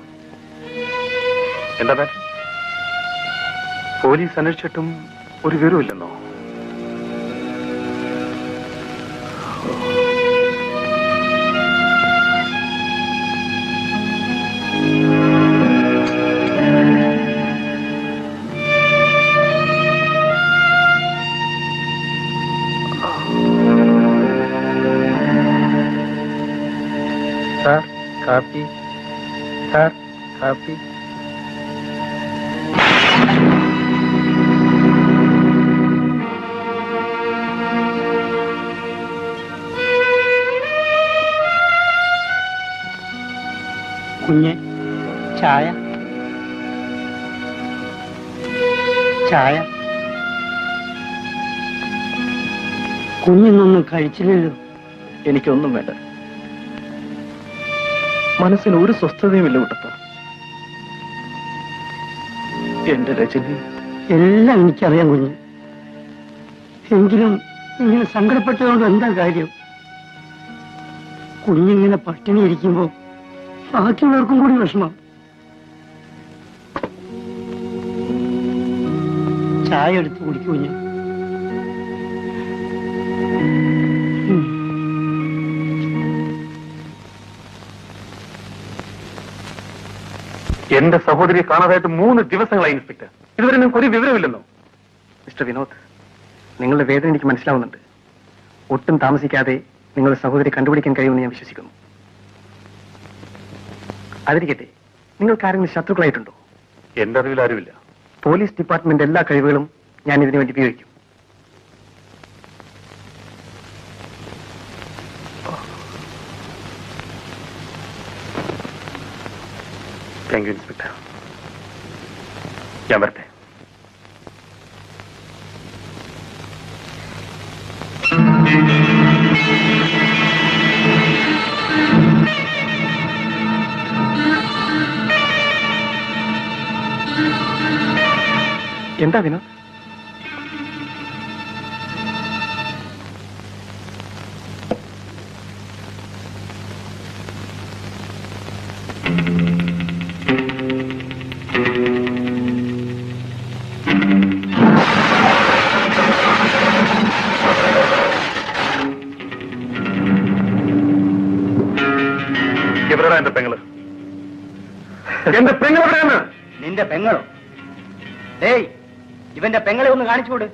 എന്താ മാഡം? പോലീസ് അന്വേഷിച്ചിട്ടും ഒരു വിവരമില്ലെന്നോ? സാർ കാപ്പി. സാർ കാപ്പി. കുഞ്ഞ്, ചായ. ചായ. കുഞ്ഞിനൊന്നും കഴിച്ചില്ലല്ലോ. എനിക്കൊന്നും വേണ്ട. മനസ്സിന് ഒരു സ്വസ്ഥതയുമില്ല കുട്ടപ്പ. എന്റെ രജനി. എല്ലാം എനിക്കറിയാം കുഞ്ഞ്. എങ്കിലും ഇങ്ങനെ സങ്കടപ്പെട്ടതുകൊണ്ട് എന്താ കാര്യം? കുഞ്ഞിങ്ങനെ പട്ടിണി ഇരിക്കുമ്പോ ബാക്കിയുള്ളവർക്കും കൂടി വിഷമം. ചായ എടുത്ത് കുടിക്കൂ കുഞ്ഞ്. എന്റെ സഹോദരിയെ കാണാതായിട്ട് 3 ദിവസങ്ങളായി ഇൻസ്പെക്ടർ. ഇതുവരെ നിങ്ങൾക്ക് ഒരു വിവരമില്ലെന്നോ? മിസ്റ്റർ വിനോദ്, നിങ്ങളുടെ വേദന എനിക്ക് മനസ്സിലാവുന്നുണ്ട്. ഒട്ടും താമസിക്കാതെ നിങ്ങളുടെ സഹോദരി കണ്ടുപിടിക്കാൻ കഴിയുമെന്ന് ഞാൻ വിശ്വസിക്കുന്നു. അതിരിക്കട്ടെ, നിങ്ങൾക്ക് ആരെങ്കിലും ശത്രുക്കളായിട്ടുണ്ടോ? എന്റെ അറിവിൽ ആരുമില്ല. പോലീസ് ഡിപ്പാർട്ട്മെന്റ് എല്ലാ കഴിവുകളും ഞാൻ ഇതിനു വേണ്ടി ഉപയോഗിക്കും. Thank you inspector. ഞാൻ വരട്ടെ. എന്താ വിനോദ്? എവിടെടാ എന്റെ പെങ്ങള്? എന്റെ പെങ്ങളെവിടെയാണ്? നിന്റെ പെങ്ങളോ? ഏയ്, ഇവന്റെ പെങ്ങളെ ഒന്ന് കാണിച്ചുകൂട്.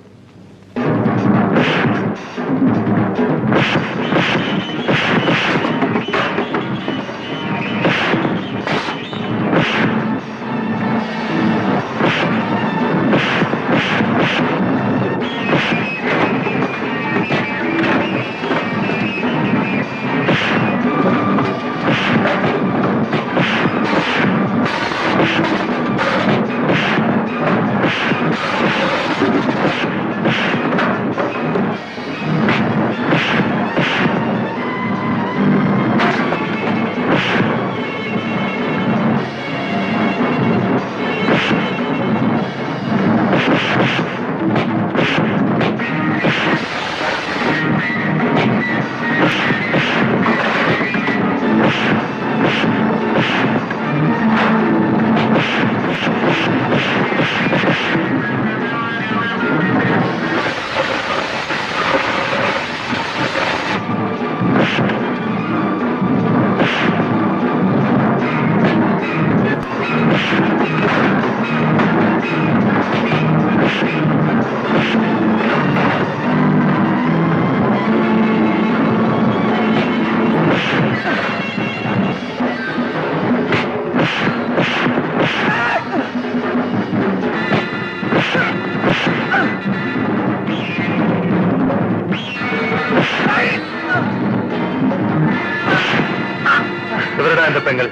എന്റെ പെങ്ങൾ?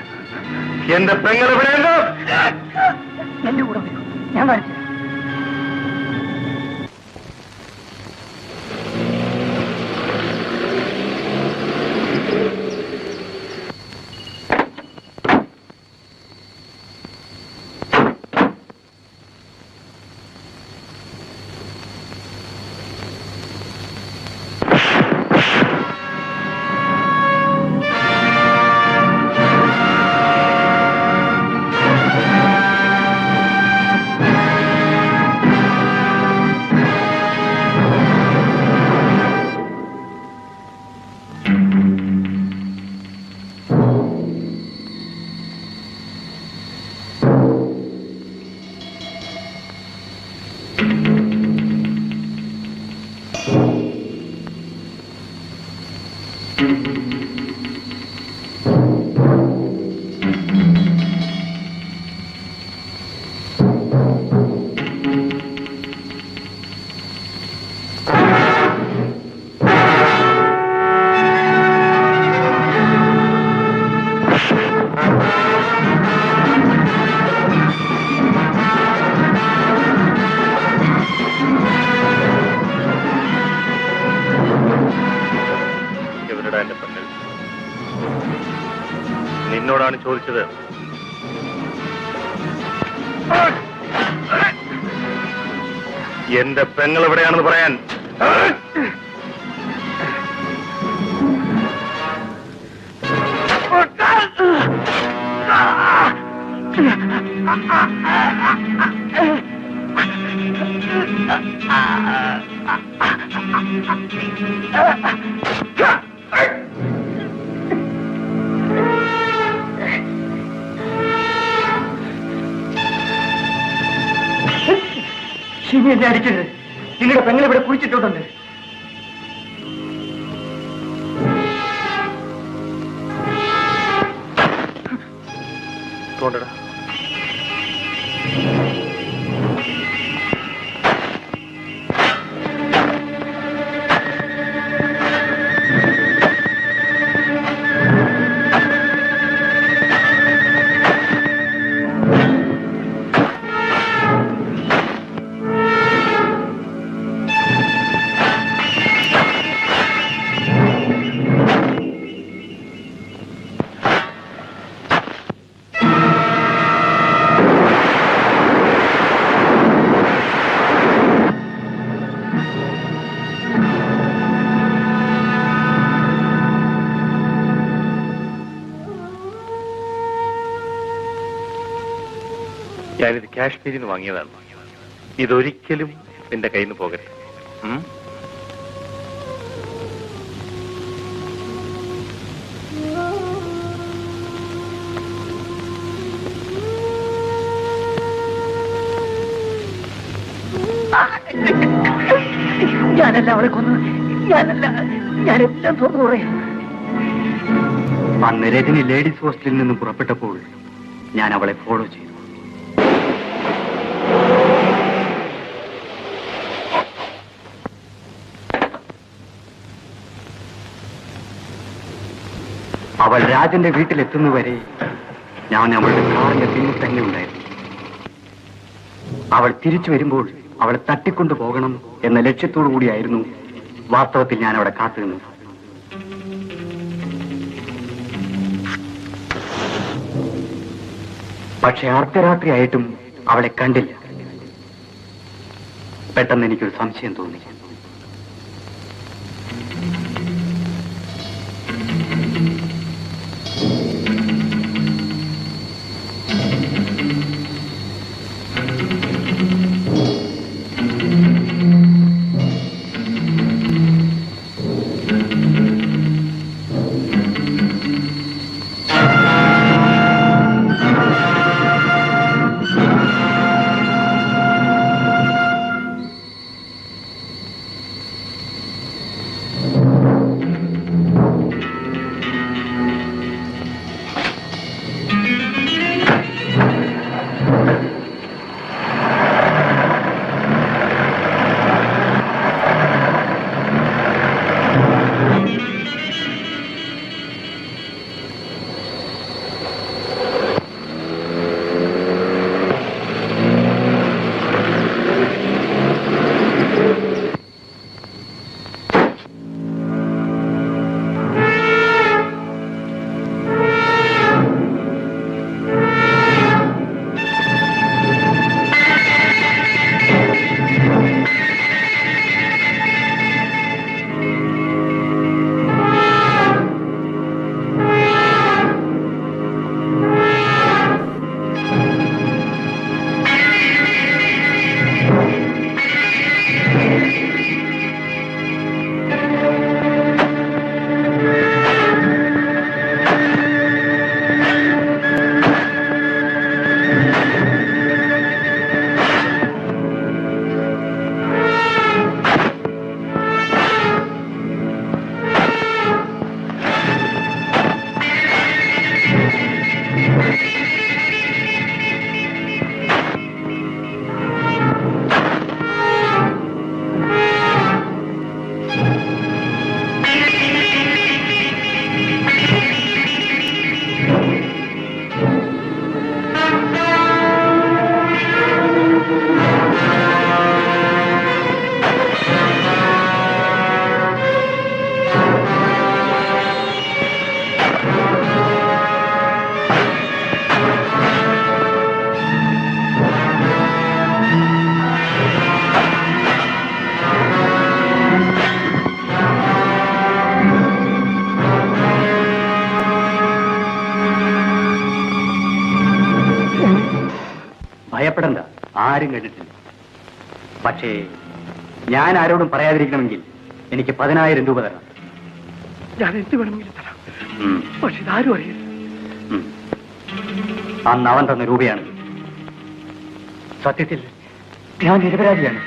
എന്റെ പെങ്ങൾ എവിടെയുണ്ട്? എന്റെ കൂടെ വരൂ, ഞാൻ കാണിച്ചു. നിന്നോടാണ് ചോദിച്ചത്. എന്റെ പെങ്ങൾ എവിടെയാണെന്ന് പറയാൻ. ഇനി എന്നെ അടിക്കരുത്. നിങ്ങളുടെ പെങ്ങൾ ഇവിടെ കുഴിച്ചിട്ടുണ്ട്. തോണ്ടടാ. ഞാനിത് കാശ്മീരിൽ നിന്ന് വാങ്ങിയതാണ്. ഇതൊരിക്കലും നിന്റെ കയ്യിൽ നിന്ന് പോകരുത്. ഞാനല്ല അവളെ കൊന്നത്. ഞാനെല്ലാം തുറന്നു പറയാം. അന്ന് രജനി ലേഡീസ് ഹോസ്റ്റലിൽ നിന്ന് പുറപ്പെട്ടപ്പോൾ ഞാൻ അവളെ ഫോളോ ചെയ്തു. അവൾ രാജന്റെ വീട്ടിലെത്തുന്നവരെ ഞാൻ അവളുടെ കാറിന്റെ പിന്നിൽ തന്നെ ഉണ്ടായിരുന്നു. അവൾ തിരിച്ചു വരുമ്പോൾ അവളെ തട്ടിക്കൊണ്ടു പോകണം എന്ന ലക്ഷ്യത്തോടു കൂടിയായിരുന്നു വാസ്തവത്തിൽ ഞാൻ അവിടെ കാത്തുനിന്നത്. പക്ഷെ അർദ്ധരാത്രിയായിട്ടും അവളെ കണ്ടില്ല. പെട്ടെന്ന് എനിക്കൊരു സംശയം തോന്നി. ഭയപ്പെടണ്ട, ആരും കണ്ടിട്ടില്ല. പക്ഷേ ഞാൻ ആരോടും പറയാതിരിക്കണമെങ്കിൽ എനിക്ക് 10,000 രൂപ തരാം. ഞാൻ എന്ത് വേണമെങ്കിലും തരാം, പക്ഷെ ഇതാരും അറിയില്ല. അന്ന് അവൻ തന്ന രൂപയാണ്. സത്യത്തിൽ ഞാൻ നിരപരാധിയാണ്.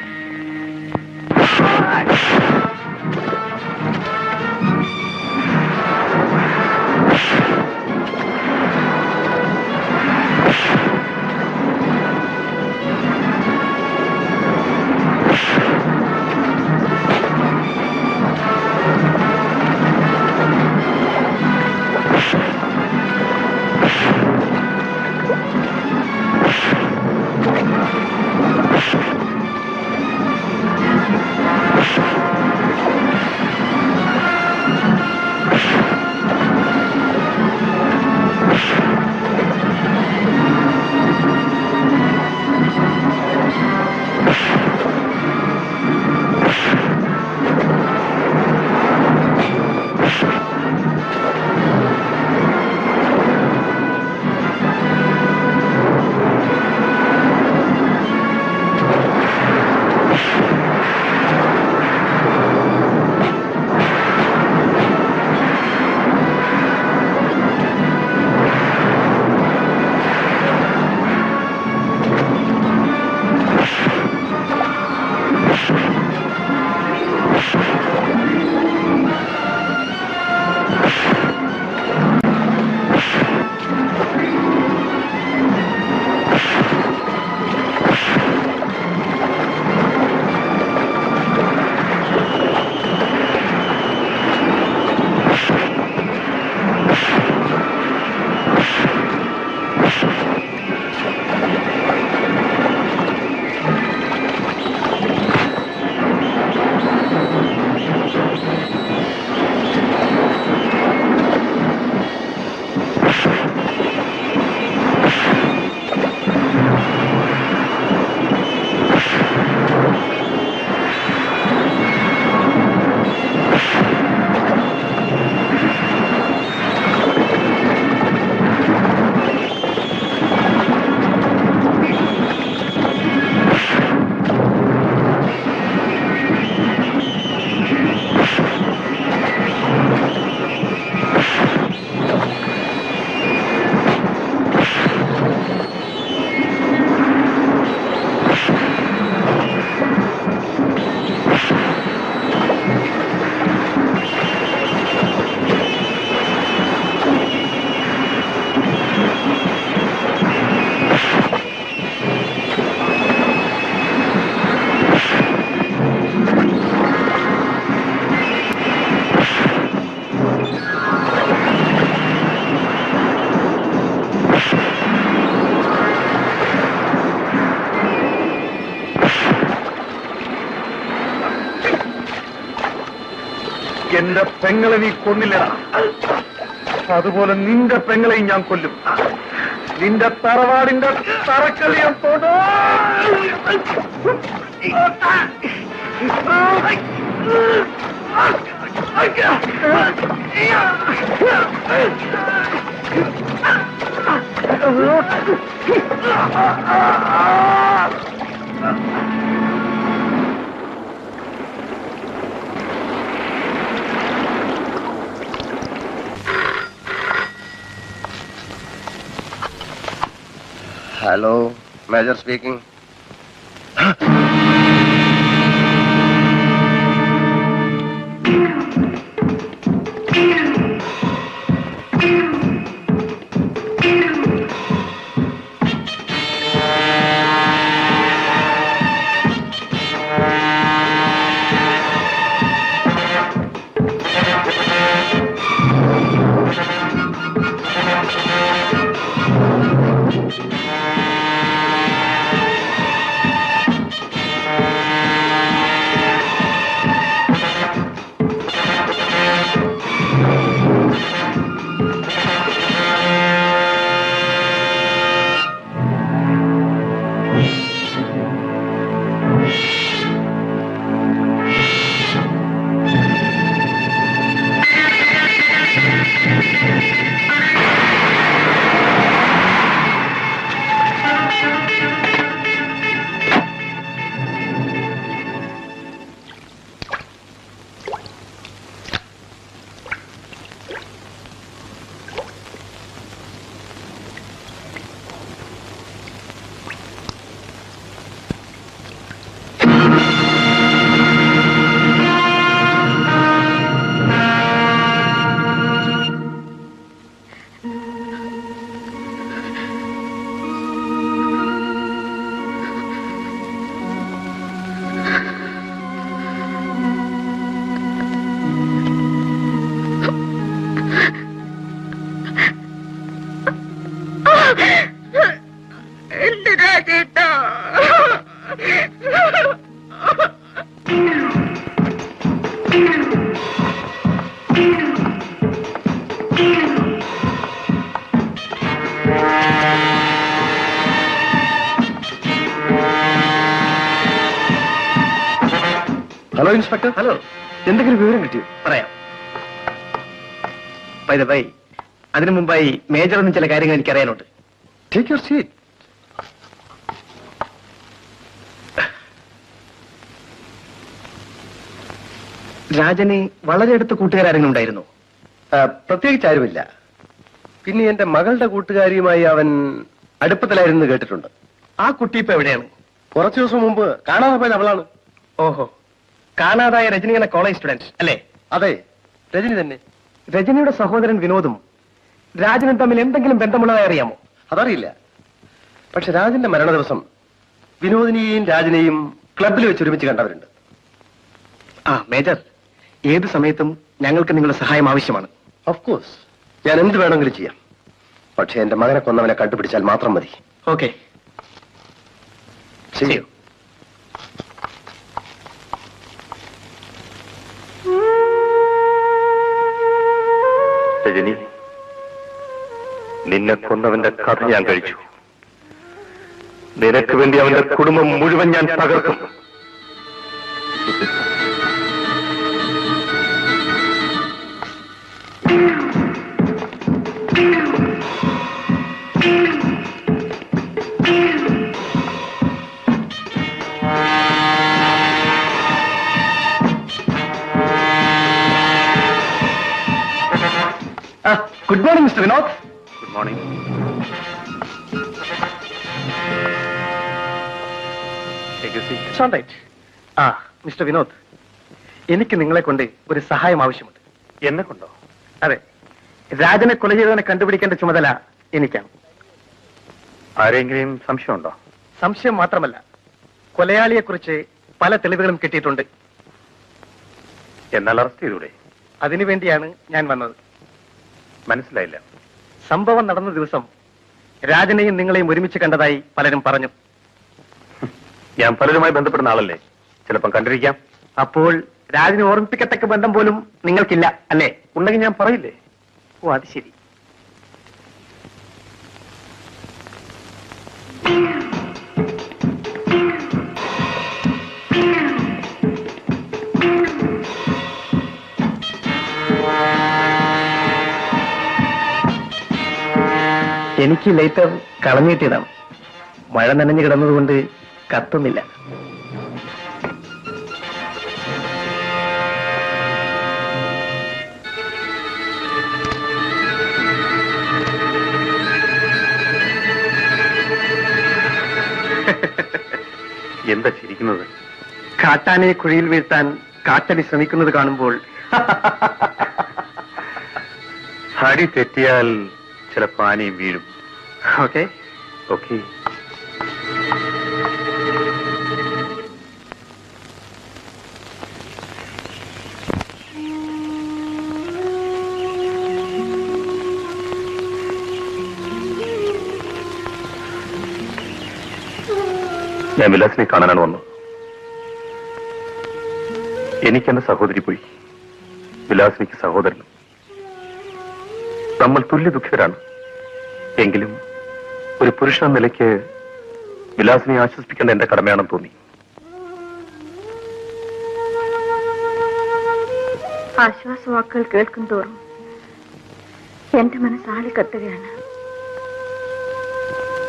എന്റെ പെങ്ങളെ നീ കൊന്നില്ലടാ. അതുപോലെ നിന്റെ പെങ്ങളെയും ഞാൻ കൊല്ലും. നിന്റെ തറവാടിന്റെ തറക്കല്ല് ഞാൻ തൊടും. Hello, major speaking. Hello inspector. Hello, എന്തെങ്കിലും വിവരം കിട്ടിയോ? പറയാം. ബൈ ദ ബൈ, അതിനു മുമ്പായി മേജർ ഒന്നും ചില കാര്യങ്ങൾ എനിക്ക് അറിയാനുണ്ട്. Take your seat. രാജന് വളരെ അടുത്ത കൂട്ടുകാരെങ്കിലും ഉണ്ടായിരുന്നു? പ്രത്യേകിച്ച് ആരുമില്ല. പിന്നെ എന്റെ മകളുടെ കൂട്ടുകാരിയുമായി അവൻ അടുപ്പത്തിലായിരുന്നു കേട്ടിട്ടുണ്ട്. ആ കുട്ടി ഇപ്പൊ എവിടെയാണ്? കുറച്ചു ദിവസം മുമ്പ് കാണാതെ പോയത് അവളാണ്. ഓഹോ, കാണാതായ രജനി എന്ന കോളേജ് സ്റ്റുഡന്റ് അല്ലേ? അതെ, രജനി തന്നെ. രജനിയുടെ സഹോദരൻ വിനോദും രാജനും തമ്മിൽ എന്തെങ്കിലും ബന്ധമുള്ളതായി അറിയാമോ? അതറിയില്ല. പക്ഷെ രാജന്റെ മരണ ദിവസം വിനോദിനെയും രാജനെയും ക്ലബിൽ വെച്ച് ഒരുമിച്ച് കണ്ടവരുണ്ട്. ആ മേജർ, ഏത് സമയത്തും ഞങ്ങൾക്ക് നിങ്ങളുടെ സഹായം ആവശ്യമാണ്. ഓഫ് കോഴ്സ്, ഞാൻ എന്ത് വേണമെങ്കിലും ചെയ്യാം. പക്ഷെ എന്റെ മകനെ കൊന്നവനെ കണ്ടുപിടിച്ചാൽ മാത്രം മതി. ഓക്കെ, ചെയ്യൂ. രജനി, നിന്നെ കൊന്നവന്റെ കഥ ഞാൻ കഴിച്ചു. നിനക്ക് വേണ്ടി അവന്റെ കുടുംബം മുഴുവൻ ഞാൻ തകർക്കും. Good morning mister Vinod. Good morning. ആ മിസ്റ്റർ വിനോദ്, എനിക്ക് നിങ്ങളെ കൊണ്ട് ഒരു സഹായം ആവശ്യമുണ്ട്. എന്നെ കൊണ്ടോ? അതെ, രാജനെ കൊല ചെയ്തവനെ കണ്ടുപിടിക്കേണ്ട ചുമതല എനിക്കാണ്. ആരെങ്കിലും സംശയമുണ്ടോ? സംശയം മാത്രമല്ല, കൊലയാളിയെക്കുറിച്ച് പല തെളിവുകളും കിട്ടിയിട്ടുണ്ട്. എന്നാൽ അറസ്റ്റ് ചെയ്തൂടെ? അതിനുവേണ്ടിയാണ് ഞാൻ വന്നത്. മനസ്സിലായില്ല. സംഭവം നടന്ന ദിവസം രാജനെയും നിങ്ങളെയും ഒരുമിച്ച് കണ്ടതായി പലരും പറഞ്ഞു. ഞാൻ പലരുമായി ബന്ധപ്പെടുന്ന ആളല്ലേ, ചിലപ്പം കണ്ടിരിക്കാം. അപ്പോൾ രാജിനെ ഓർമ്മിപ്പിക്കത്തക്ക ബന്ധം പോലും നിങ്ങൾക്കില്ല അല്ലേ? ഉണ്ടെങ്കിൽ ഞാൻ പറയില്ലേ? ഓ, അത് ശരി. എനിക്ക് ലൈറ്റർ കളഞ്ഞു കിട്ടിയതാണ്. മഴ നനഞ്ഞു കിടന്നതുകൊണ്ട് കത്തുന്നില്ല. എന്താ ചിരിക്കുന്നത്? കാട്ടാനയെ കുഴിയിൽ വീഴ്ത്താൻ കാട്ടലി ശ്രമിക്കുന്നത് കാണുമ്പോൾ അടി തെറ്റിയാൽ ചിലപ്പോൾ ആനയും വീഴും. Okay okay. ഞാൻ വിലാസിനെ കാണാനാണ് വന്നത്. എനിക്കെന്റെ സഹോദരി പോയി, വിലാസിനിക്ക് സഹോദരനും. നമ്മൾ തുല്യ ദുഃഖിതരാണ്. എങ്കിലും ഒരു പുരുഷൻ എന്ന നിലയ്ക്ക് വിലാസിനെ ആശ്വസിപ്പിക്കേണ്ട എന്റെ കടമയാണെന്ന് തോന്നി. ആശ്വാസവാക്കുകൾ കേൾക്കും തോറും എന്റെ മനസ്സാളി കത്തുകയാണ്.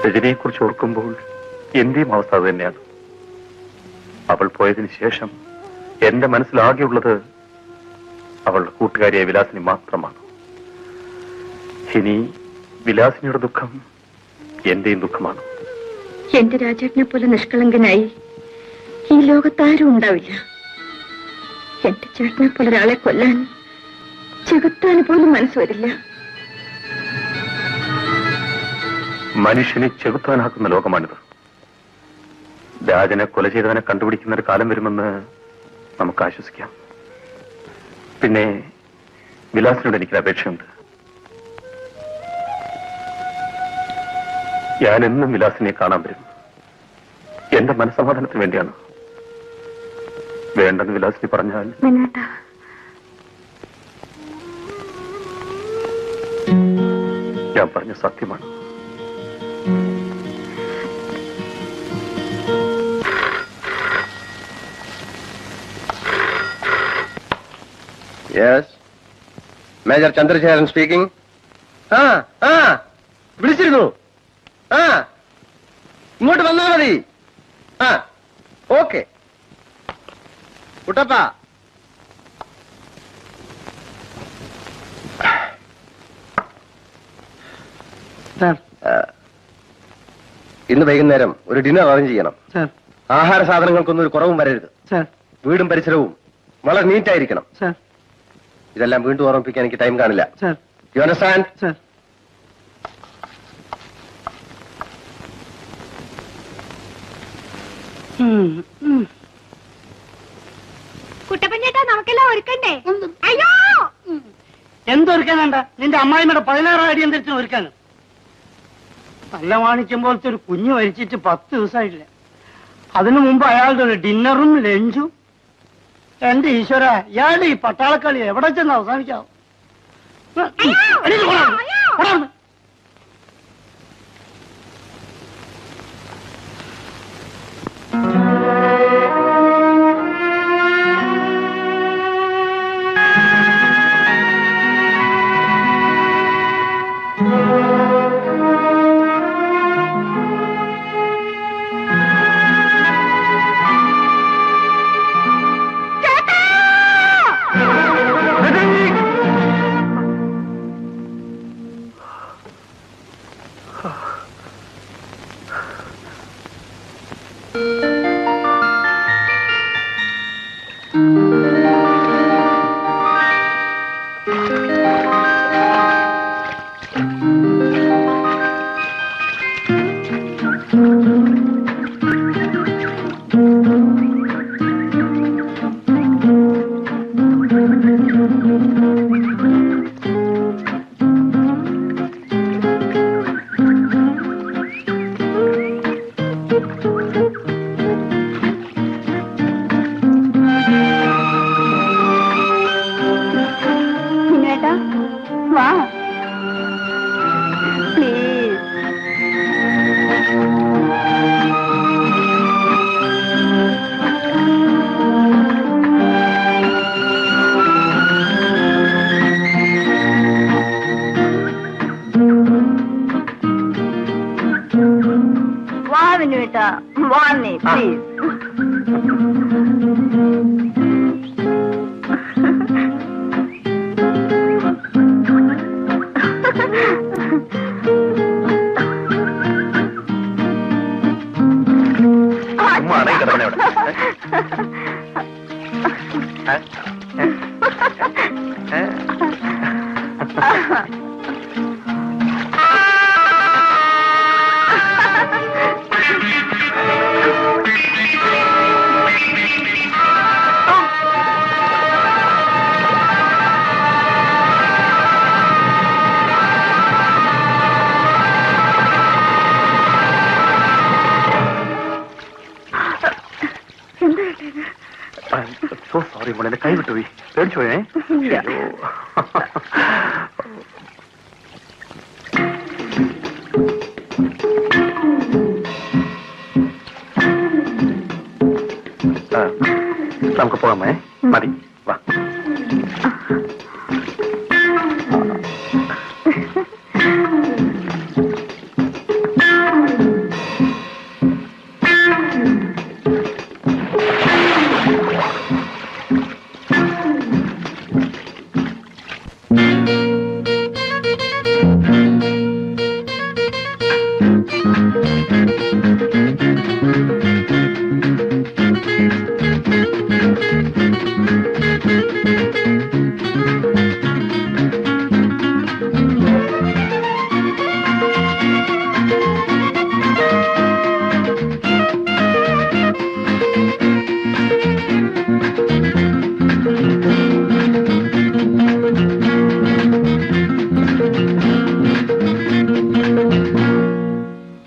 രജനിയെ കുറിച്ച് ഓർക്കുമ്പോൾ എന്റെയും അവസ്ഥ അത് തന്നെയാണ്. അവൾ പോയതിനു ശേഷം എന്റെ മനസ്സിലാകെയുള്ളത് അവളുടെ കൂട്ടുകാരിയായ വിലാസിനി മാത്രമാണ്. ഇനി വിലാസിനിയുടെ ദുഃഖം എന്റെയും ദുഃഖമാണ്. എന്റെ രാജേട്ടനെ പോലെ നിഷ്കളങ്കനായി ഈ ലോകത്താരും ഉണ്ടാവില്ല. എന്റെ ചേട്ടനെ പോലെ ഒരാളെ കൊല്ലാൻ ചെകുത്താന് പോലും മനസ്സ് വരില്ല. മനുഷ്യനെ ചെകുത്താനാക്കുന്ന ലോകമാണിത്. രാജനെ കൊല ചെയ്തവനെ കണ്ടുപിടിക്കുന്ന ഒരു കാലം വരുമെന്ന് നമുക്ക് ആശ്വസിക്കാം. പിന്നെ വിലാസിനോട് എനിക്കൊരു അപേക്ഷയുണ്ട്. ഞാൻ എന്നും വിലാസിനെ കാണാൻ വരും. എന്റെ മനസ്സമാധാനത്തിന് വേണ്ടിയാണ്. വേണ്ടെന്ന് വിലാസിനി പറഞ്ഞാൽ ഞാൻ പറഞ്ഞ സത്യമാണ്. Yes, major Chandrasekharan speaking. വിളിച്ചിരുന്നു. ഇങ്ങോട്ട് വന്നാ മതി. ഓക്കെ കുട്ടപ്പ. ഇന്ന് വൈകുന്നേരം ഒരു ഡിന്നർ അറേഞ്ച് ചെയ്യണം. ആഹാര സാധനങ്ങൾക്കൊന്നും ഒരു കുറവും വരരുത്. വീടും പരിസരവും വളരെ നീറ്റായിരിക്കണം. ഇതെല്ലാം വീണ്ടും ഓർമ്മിപ്പിക്കാൻ എനിക്ക് ടൈം കാണില്ല. You understand? കുട്ടപ്പഞ്ചേട്ടാ, നമുക്കെല്ലാം ഒരുക്കണ്ടേ? അയ്യോ, എന്തൊരുക്കാനുണ്ട? നിന്റെ അമ്മായിമ്മയുടെ 16 അടി എന്തിനും ഒരുക്കാനും. നല്ല മാണിക്യം പോലത്തെ ഒരു കുഞ്ഞു മരിച്ചിട്ട് 10 ദിവസമായിട്ടില്ല. അതിനു മുമ്പ് അയാളുടെ ഒരു ഡിന്നറും ലഞ്ചും. എന്റെ ഈശ്വര, ഇയാളുടെ ഈ പട്ടാളക്കളി എവിടെ ചെന്ന് അവസാനിക്കാവും? വിനുവേട്ടാ, വാന്നേ പ്ലീസ്. സോ സോറി മോളെ, കൈ വിട്ടുപോയി, പേടിച്ചു പോയേ. നമുക്ക് പോകാമേ, മതി, വാ.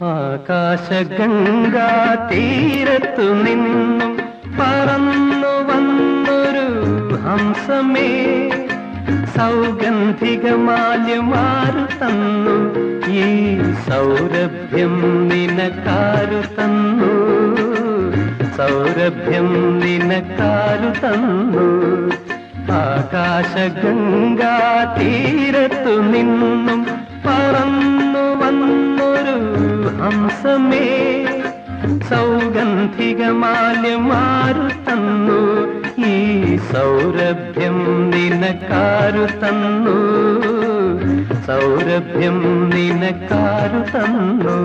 ആകാശഗംഗാ തീരത്തു നിന്നും പറന്നു വന്നൊരു ഹംസമേ, സൗഗന്ധികമാല്യമാരു തന്നു, ഈ സൗരഭ്യം നിനക്കാരു തന്നു, സൗരഭ്യം നിനക്കാരു തന്നു. ആകാശഗംഗാ തീരത്തു നിന്നും പറന്നു വന്നൊരു ഹംസമേ, സൗഗന്ധികമാല്യമാരു തന്നു, ഈ സൗരഭ്യം നിനക്കാരു തന്നു, സൗരഭ്യം നിനക്കാരു തന്നു.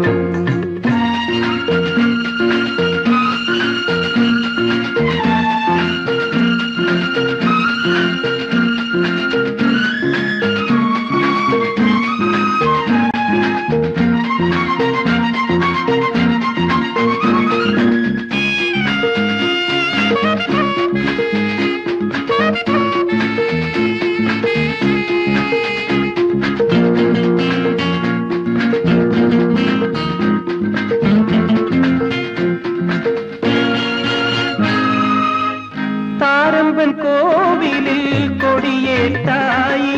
താരമ്പൻ കോവിലിൽ കൊടിയേറ്റായി,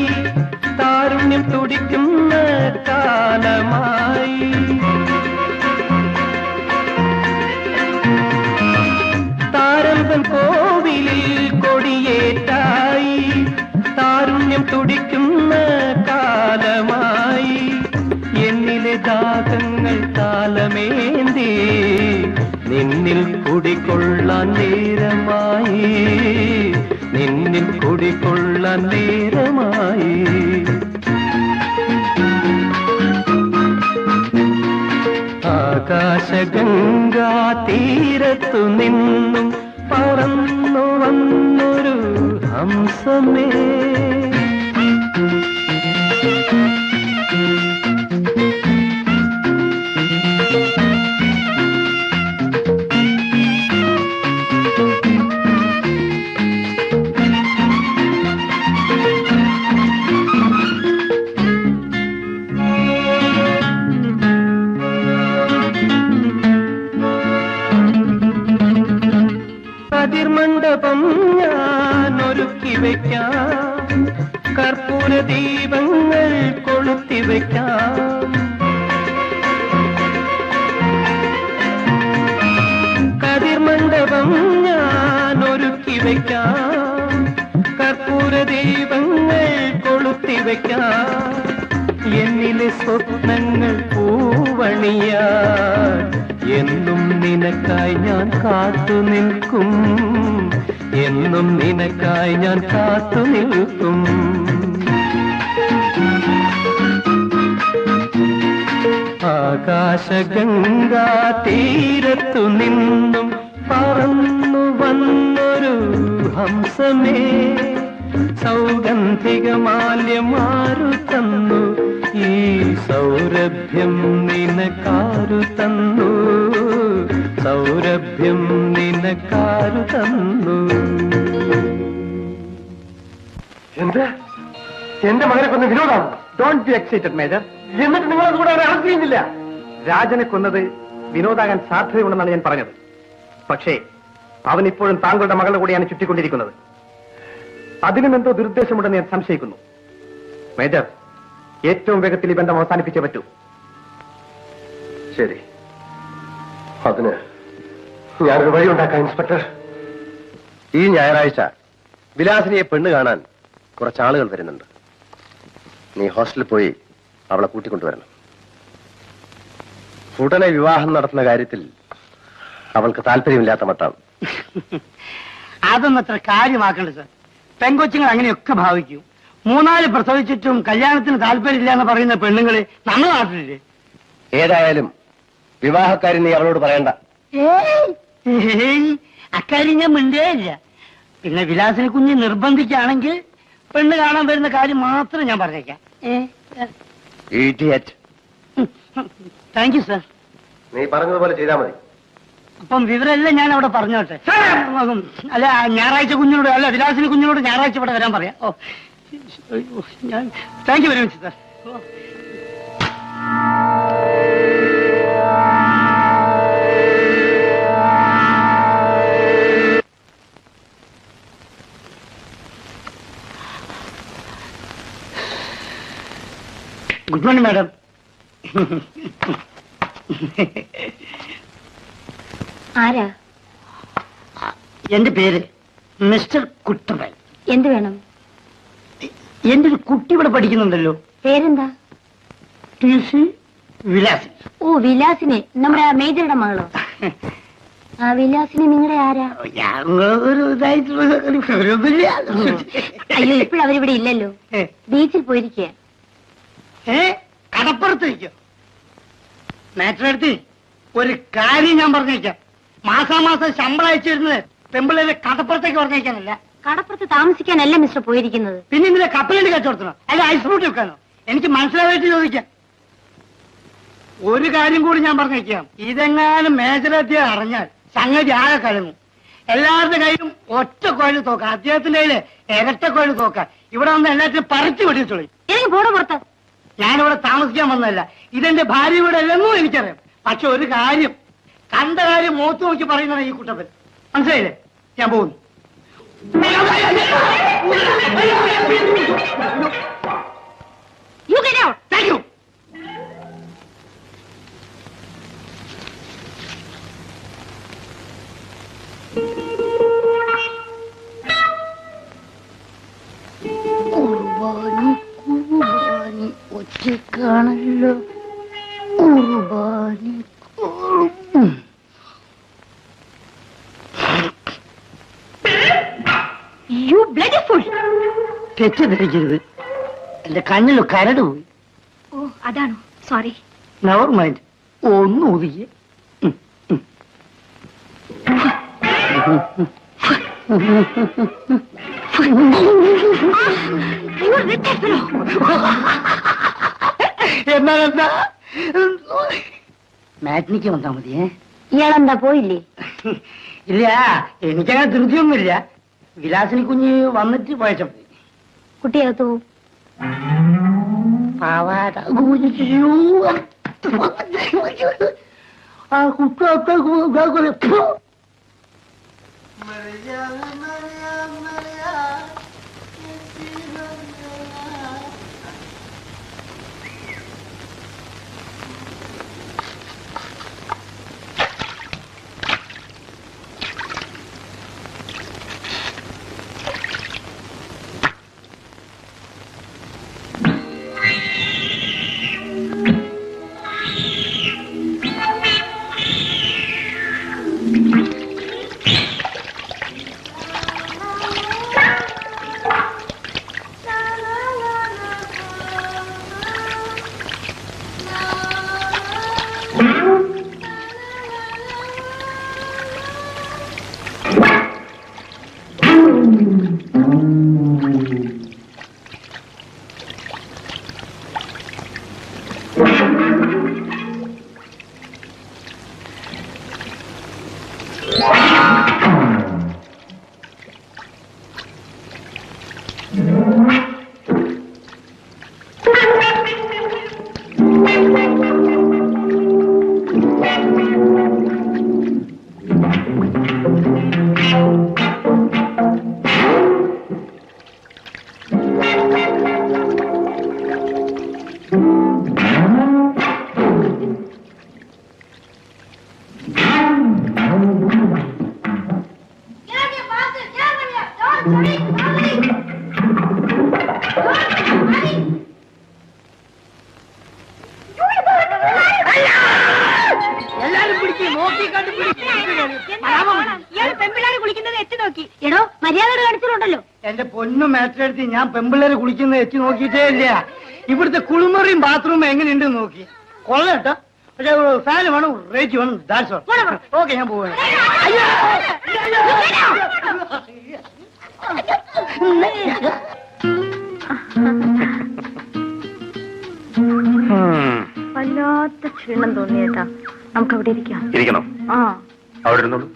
താരുണ്യം തുടിക്കുന്ന കാലമായി. താരമ്പൻ കോവിലിൽ കൊടിയേറ്റായി, താരുണ്യം തുടിക്കുന്ന കാലമായി. എന്നിലെ ദാഹങ്ങൾ താലമേന്തി നിന്നിൽ കുടികൊള്ളാൻ നേരമായി, നിന്നിൽ കുടികൊള്ളാൻ നേരമായി. ആകാശഗംഗാ തീരത്തു നിന്നും പറന്നു വന്നൊരു ഹംസമേ, കതിർമണ്ഡപം ഞാൻ ഒരുക്കി വയ്ക്കാം, കർപ്പൂര ദീപങ്ങൾ കൊളുത്തി വയ്ക്കാം. കതിർമണ്ഡപം ഞാൻ ഒരുക്കി വയ്ക്കാം, കർപ്പൂര ദീപങ്ങൾ കൊളുത്തി വയ്ക്കാം. എന്നിലെ സ്വപ്നങ്ങൾ പൂവണിയാൻ എന്നും നിനക്കായി ഞാൻ കാത്തു നിൽക്കും, എന്നും നിനക്കായി ഞാൻ കാത്തു നിൽക്കും. ആകാശഗംഗാ തീരത്തു നിന്നും പറന്നു വന്നൊരു ഹംസമേ, സൗഗന്ധികമാല്യമാരു തന്നു, ഈ സൗരഭ്യം നിനക്കാരു തന്നു, സൗരഭ്യം നിനക്കാരു തന്നു. എന്ത്? എന്റെ മകനെ കൊന്ന വിനോദാണ്. Don't be excited major. എന്നിട്ട് നിങ്ങളത് കൂടെ അറസ്റ്റ് ചെയ്യുന്നില്ല? രാജനെ കൊന്നത് വിനോദാകാൻ സാധ്യതയുണ്ടെന്നാണ് ഞാൻ പറഞ്ഞത്. പക്ഷേ അവൻ ഇപ്പോഴും താങ്കളുടെ മകളുടെ കൂടെയാണ് ചുറ്റിക്കൊണ്ടിരിക്കുന്നത്. അതിനും എന്തോ ദുരുദ്ദേശമുണ്ടെന്ന് ഞാൻ സംശയിക്കുന്നു. മേജർ, ഏറ്റവും വേഗത്തിൽ ഈ ബന്ധം അവസാനിപ്പിച്ചേ പറ്റൂ. ശരി, അതിന് ഞാനൊരു വഴി ഉണ്ടാക്കാം ഇൻസ്പെക്ടർ. ഈ ഞായറാഴ്ച വിലാസിനിയെ പെണ്ണ് കാണാൻ കുറച്ചാളുകൾ വരുന്നുണ്ട്. നീ ഹോസ്റ്റലിൽ പോയി അവളെ കൂട്ടിക്കൊണ്ടുവരണം. ഉടനെ വിവാഹം നടത്തുന്ന കാര്യത്തിൽ അവൾക്ക് താല്പര്യമില്ലാത്ത മട്ടാണ്. അതൊന്നും അത്ര കാര്യമാക്കണ്ട സർ. പെൺകൊച്ചുങ്ങൾ അങ്ങനെയൊക്കെ ഭാവിക്കും. 3-4 പ്രസവിച്ചിട്ടും കല്യാണത്തിന് താല്പര്യമില്ല എന്ന് പറയുന്ന പെണ്ണുങ്ങള് നമ്മുടെ നാട്ടിലില്ലേ? ഏതായാലും വിവാഹക്കാരൻ നീ അവളോട് പറയണ്ട. അക്കാര്യം ഞാൻ മിണ്ടേ ഇല്ല. പിന്നെ വിലാസിനെ കുഞ്ഞ് നിർബന്ധിക്കുകയാണെങ്കിൽ പെണ്ണ് കാണാൻ വരുന്ന കാര്യം മാത്രം ഞാൻ പറഞ്ഞേക്കാം. Thank you sir. നീ പറഞ്ഞതുപോലെ ചെയ്താൽ മതി. അപ്പം വിവരമെല്ലാം ഞാൻ അവിടെ പറഞ്ഞോട്ടെ. അല്ല, ഞായറാഴ്ച കുഞ്ഞിനോട്, അല്ല വിലാസിനി കുഞ്ഞിനോട് ഞായറാഴ്ച ഇവിടെ വരാൻ പറയാം. ഓ, ഞാൻ thank you very much sir. Good morning madam. ആരാ? എന്റെ പേര് മിസ്റ്റർ കുട്ടപ്പൻ. എന്ത് വേണം? എന്റെ ഒരു കുട്ടി ഇവിടെ പഠിക്കുന്നുണ്ടല്ലോ. പേരെന്താ? വിലാസിനി. ഓ, വിലാസിനി. നമ്മുടെ മേജറുടെ മകളോ? ആ വിലാസിനി നിങ്ങളുടെ ആരാ? ഞങ്ങളൊരു അയ്യോ, ഇപ്പോഴും അവരിവിടെ ഇല്ലല്ലോ. ബീച്ചിൽ പോയിരിക്കുക. കടപ്പുറത്തേക്കോ? മാറ്ററെടുത്ത് ഒരു കാര്യം ഞാൻ പറഞ്ഞേക്കാം. മാസാമാസം ശമ്പളം അയച്ചിരുന്നത് പെമ്പിളേരെ കടപ്പുറത്തേക്ക് പറഞ്ഞേക്കാനല്ല. കടപ്പുറത്ത് താമസിക്കാനല്ല മിസ്റ്റർ പോയിരിക്കുന്നത്. പിന്നെ ഇതിലെ കപ്പലിന്റെ കച്ചവടത്തിനോ അല്ല ഐസ് ഫ്രൂട്ട് വെക്കാനോ? എനിക്ക് മനസ്സിലായിട്ട് ചോദിക്കാം. ഒരു കാര്യം കൂടി ഞാൻ പറഞ്ഞേക്കാം. ഇതെങ്ങാനും മേജറെത്തിയ അറിഞ്ഞാൽ സംഗതി ആകെ കഴിഞ്ഞു. എല്ലാവരുടെ കയ്യിലും ഒറ്റ കോഴി തോക്കാം, അദ്ദേഹത്തിന്റെ കയ്യില് ഇരട്ട കോഴി തോക്കാം. ഇവിടെ വന്ന് എല്ലാത്തിനും പറിച്ചു വെടിച്ചോളി. എനിക്ക് പോടോ പുറത്ത്. ഞാനിവിടെ താമസിക്കാൻ വന്നതല്ല. ഇതെന്റെ ഭാര്യ ഇവിടെ അല്ലെന്നും എനിക്കറിയാം. പക്ഷെ ഒരു കാര്യം, കണ്ട കാര്യം മുഖത്ത് നോക്കി പറയുന്നതാണ് ഈ കുട്ടപ്പൻ. മനസ്സിലായില്ലേ? ഞാൻ പോകുന്നു. Thank you. ഒറ്റക്കാണല്ലോ കുർബാനി. തെറ്റിദ്ധരിക്കരുത്, എന്റെ കണ്ണിലോ കരട് പോയി. ഓ, അതാണോ? സോറി. Never mind. ഒന്ന് ഒതുക്കി. എന്നാലെന്താ, മാറ്റിനിക്ക് വന്നാ മതിയേ. ഇയാളെന്താ പോയില്ലേ? ഇല്ല, എനിക്കങ്ങനെ ധൃതിയൊന്നുമില്ല. വിലാസിനി കുഞ്ഞ് വന്നിട്ട് പോയച്ചാ മതി. കുട്ടിയകത്തു പോവും. ആ കുട്ടി നോക്കി പെമ്പിള്ളേരെ കുളിക്കുന്നത് എത്തി നോക്കി. എടോ മര്യാദ കാണിച്ചിട്ടുണ്ടല്ലോ. എന്റെ പൊന്നു മേറ്റെടുത്ത് ഞാൻ പെമ്പിള്ളേരെ കുളിക്കുന്നത് എത്തി നോക്കിയിട്ടേ ഇല്ല. ഇവിടുത്തെ കുളിമുറിയും ബാത്റൂമും എങ്ങനെയുണ്ട് നോക്കി. കൊള്ളട്ടോ. പക്ഷെ ഫാന് വേണം, റേറ്റ് വേണം. That's all. ഓക്കെ, ഞാൻ പോവാണ്. വല്ലാത്ത ക്ഷീണം തോന്നിയേട്ടാ. നമുക്ക് അവിടെ ഇരിക്കണം. ആ, അവിടെ ഇരുന്നോളൂ.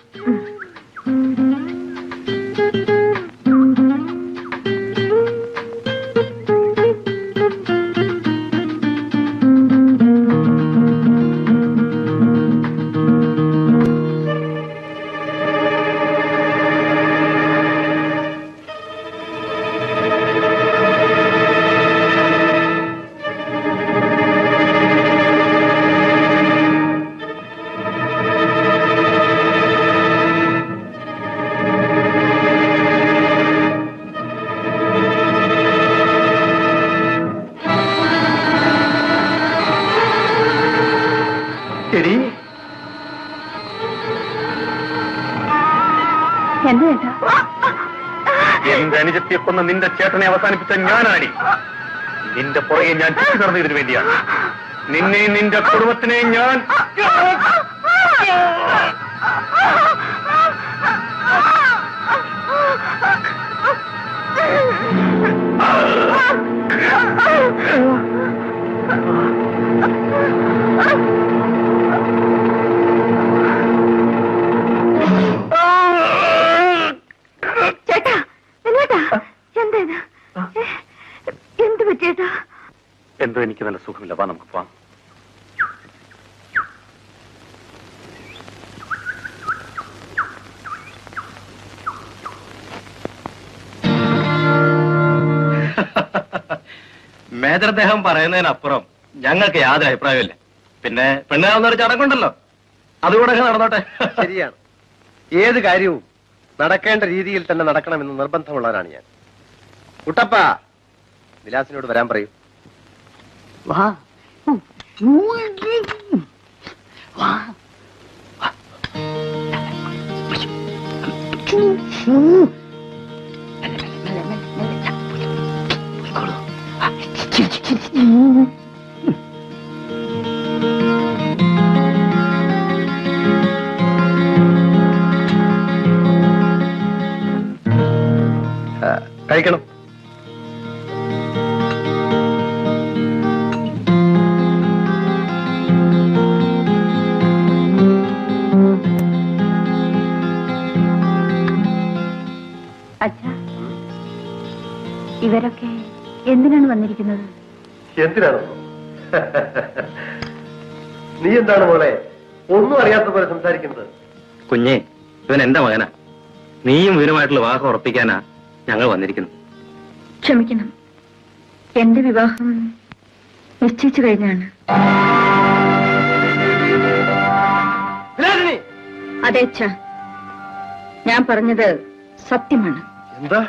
എന്റെ അനുജത്തിയെ കൊന്ന നിന്റെ ചേട്ടനെ അവസാനിപ്പിച്ച ഞാനാടി. നിന്റെ പുറകെ ഞാൻ ചുറ്റി നടന്നതിനു വേണ്ടിയാണ്. നിന്നെയും നിന്റെ കുടുംബത്തിനെയും ഞാൻ എന്തോ എനിക്ക് നല്ല സുഖമില്ല. വാ, നമുക്ക് പോവാം. മേജർ അദ്ദേഹം പറയുന്നതിനപ്പുറം ഞങ്ങൾക്ക് യാതൊരു അഭിപ്രായമില്ല. പിന്നെ പെണ്ണാവുന്നൊരു ചടങ്ങുണ്ടല്ലോ, അതുകൂടെ നടന്നോട്ടെ. ശരിയാണ്. ഏത് കാര്യവും നടക്കേണ്ട രീതിയിൽ തന്നെ നടക്കണമെന്ന് നിർബന്ധമുള്ളവരാണ് ഞാൻ. കുട്ടപ്പ, വിലാസിനോട് വരാൻ പറയൂ. വാ വാ. കഴിക്കണം. അച്ഛാ, ഇവരൊക്കെ എന്തിനാണ് വന്നിരിക്കുന്നത്? എന്തിനാണ്? നീ എന്താണ് മോളെ ഒന്നും അറിയാത്ത പോലെ സംസാരിക്കുന്നത്? കുഞ്ഞെ, ഇവൻ എന്റെ മകനാ. നീയും ഇവനുമായിട്ടുള്ള വിവാഹം ഉറപ്പിക്കാനാ ഞങ്ങൾ വന്നിരിക്കുന്നു. ക്ഷമിക്കണം, എന്റെ വിവാഹം നിശ്ചയിച്ചു കഴിഞ്ഞാണ്. അതെ അച്ഛാ, ഞാൻ പറഞ്ഞത് സത്യമാണ്. എന്താ?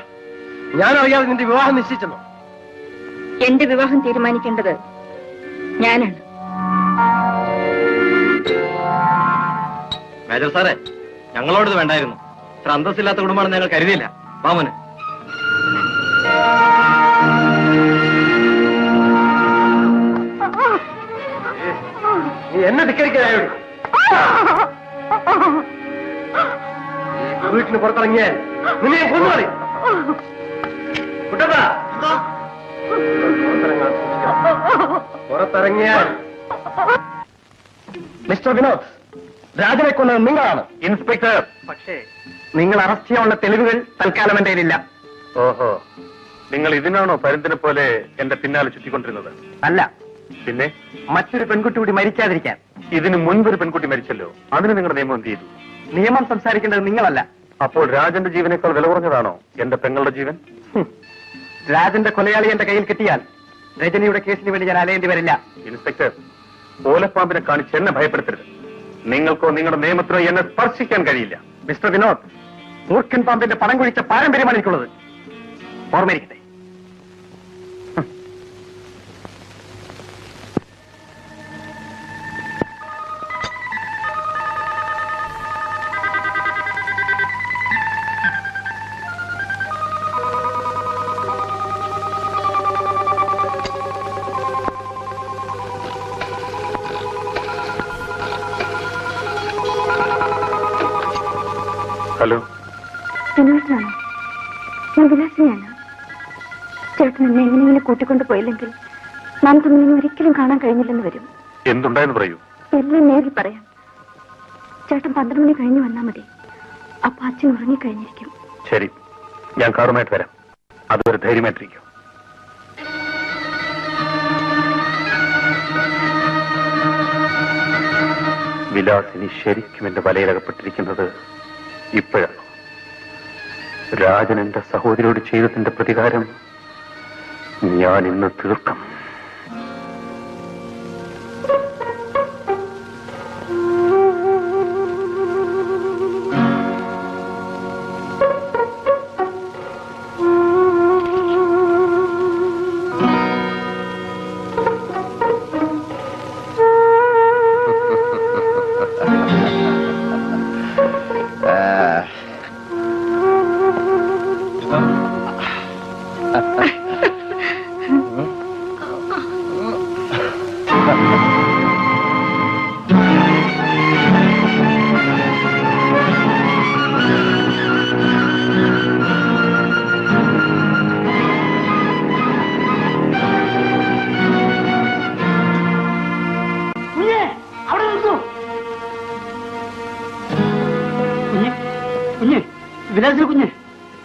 ഞാൻ അറിയാതെ നിന്റെ വിവാഹം നിശ്ചയിച്ചെന്നോ? എന്റെ വിവാഹം തീരുമാനിക്കേണ്ടത് ഞാനാണ്. മേജർ സാറേ, ഞങ്ങളോട് ഇത് വേണ്ടായിരുന്നു. ഇത്ര അന്തസ്സില്ലാത്ത കുടുംബമാണെന്ന് ഞങ്ങൾ കരുതിയില്ല. മാമന് നീ എന്നെ ധിക്കരിക്കാനായോ? വീട്ടിന് പുറത്തിറങ്ങിയാൽ നിന്നെ കൊന്നുകളി. പുറത്തിറങ്ങിയാൽ മിസ്റ്റർ വിനോദ്, രാജനെ കൊന്നത് നിങ്ങളാണ്. ഇൻസ്പെക്ടർ, പക്ഷേ നിങ്ങൾ അറസ്റ്റ് ചെയ്യാനുള്ള തെളിവുകൾ തൽക്കാലം എന്റെ കയ്യിലില്ല. ഓഹോ, നിങ്ങൾ ഇതിനാണോ പരുന്തിനെ പോലെ എന്റെ പിന്നാലെ ചുറ്റിക്കൊണ്ടിരുന്നത്? അല്ല, പിന്നെ മറ്റൊരു പെൺകുട്ടി കൂടി മരിക്കാതിരിക്കാൻ. ഇതിന് മുൻപൊരു പെൺകുട്ടി മരിച്ചല്ലോ, അതിന് നിങ്ങളുടെ നിയമം എന്ത് ചെയ്തു? നിയമം സംസാരിക്കേണ്ടത് നിങ്ങളല്ല. അപ്പോൾ രാജന്റെ ജീവനേക്കാൾ വില കുറഞ്ഞതാണോ എന്റെ പെങ്ങളുടെ ജീവൻ? രാജന്റെ കൊലയാളി എന്റെ കയ്യിൽ കിട്ടിയാൽ രജനിയുടെ കേസിന് വേണ്ടി ഞാൻ അലയേണ്ടി വരില്ല. ഇൻസ്പെക്ടർ, ഓലപ്പാമ്പിനെ കാണിച്ച് എന്നെ ഭയപ്പെടുത്തരുത്. നിങ്ങൾക്കോ നിങ്ങളുടെ നിയമത്തിനോ എന്നെ സ്പർശിക്കാൻ കഴിയില്ല. മിസ്റ്റർ വിനോദ്, മൂർഖൻ പാമ്പിന്റെ പണം കുഴിച്ച പാരമ്പര്യമാണ് എനിക്കുള്ളത്. ഓർമ്മയിരിക്കട്ടെ. ഹലോ, വിനോദനാണോ? ഞാൻ വിലാസിനിയാണ്. ചേട്ടൻ എന്നെ എങ്ങനെയെങ്കിലും കൂട്ടിക്കൊണ്ട് പോയില്ലെങ്കിൽ നാം തമ്മിൽ ഒരിക്കലും കാണാൻ കഴിഞ്ഞില്ലെന്ന് വരും. എന്തുണ്ടായെന്ന് പറയൂ. എല്ലാം നേരിൽ പറയാം. ചേട്ടൻ 12 മണി കഴിഞ്ഞ് വന്നാൽ മതി. അപ്പൊ അച്ഛൻ ഉറങ്ങിക്കഴിഞ്ഞിരിക്കും. ശരി, ഞാൻ കാറുമായിട്ട് വരാം. അതൊരു ധൈര്യമായിട്ടിരിക്കും. വിലാസിനി ശരിക്കും എന്റെ വലയിലകപ്പെട്ടിരിക്കുന്നത് ഇപ്പോഴാണ്. രാജൻ എന്റെ സഹോദരിയോട് ചെയ്തതിന്റെ പ്രതികാരം ഞാൻ ഇന്ന് തീർക്കും.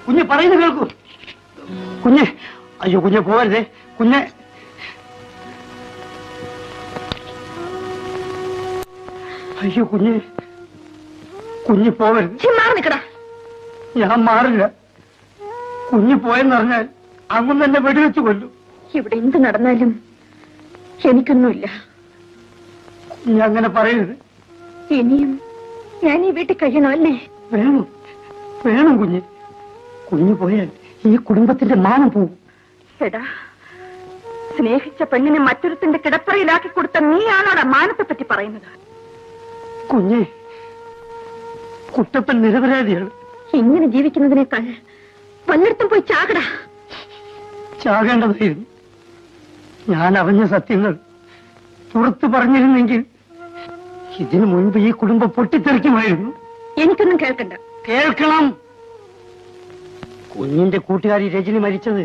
കുഞ്ഞ് പറയുന്നത് കേൾക്കൂ. കുഞ്ഞ്, അയ്യോ കുഞ്ഞ് പോവരുതേ. കുഞ്ഞ്, അയ്യോ കുഞ്ഞ്, കുഞ്ഞ് പോവരുത്. ഞാൻ മാറില്ല. കുഞ്ഞ് പോയെന്നറിഞ്ഞാൽ അങ്ങ് തന്നെ വെടിവെച്ച് കൊല്ലും. ഇവിടെ എന്ത് നടന്നാലും എനിക്കൊന്നുമില്ല. കുഞ്ഞ് അങ്ങനെ പറയരുത്. ഇനിയും ഞാൻ ഈ വീട്ടിൽ കഴിയണോ അല്ലേ? വേണം, വേണം കുഞ്ഞ്. കുഞ്ഞു പോയാൽ ഈ കുടുംബത്തിന്റെ മാനം പോകും. എടാ, സ്നേഹിച്ച പെണ്ണിനെ മറ്റൊരുത്തിന്റെ കിടപ്പറയിലാക്കി കൊടുത്ത നീയാണോടാ മാനത്തെ പറ്റി പറയുന്നത്? കുഞ്ഞെ, കുട്ടപ്പൻ നിരപരാധിയാണ്. ഇങ്ങനെ ജീവിക്കുന്നതിനേക്കാൾ വല്ലയിടത്തും പോയി ചാകടാ. ചാകേണ്ടതായിരുന്നു. ഞാൻ അറിഞ്ഞ സത്യങ്ങൾ പുറത്തു പറഞ്ഞിരുന്നെങ്കിൽ ഇതിനു മുൻപ് ഈ കുടുംബം പൊട്ടിത്തെറിക്കുമായിരുന്നു. എനിക്കൊന്നും കേൾക്കണ്ട. കേൾക്കണം. കുഞ്ഞിന്റെ കൂട്ടുകാരി രജനി മരിച്ചത്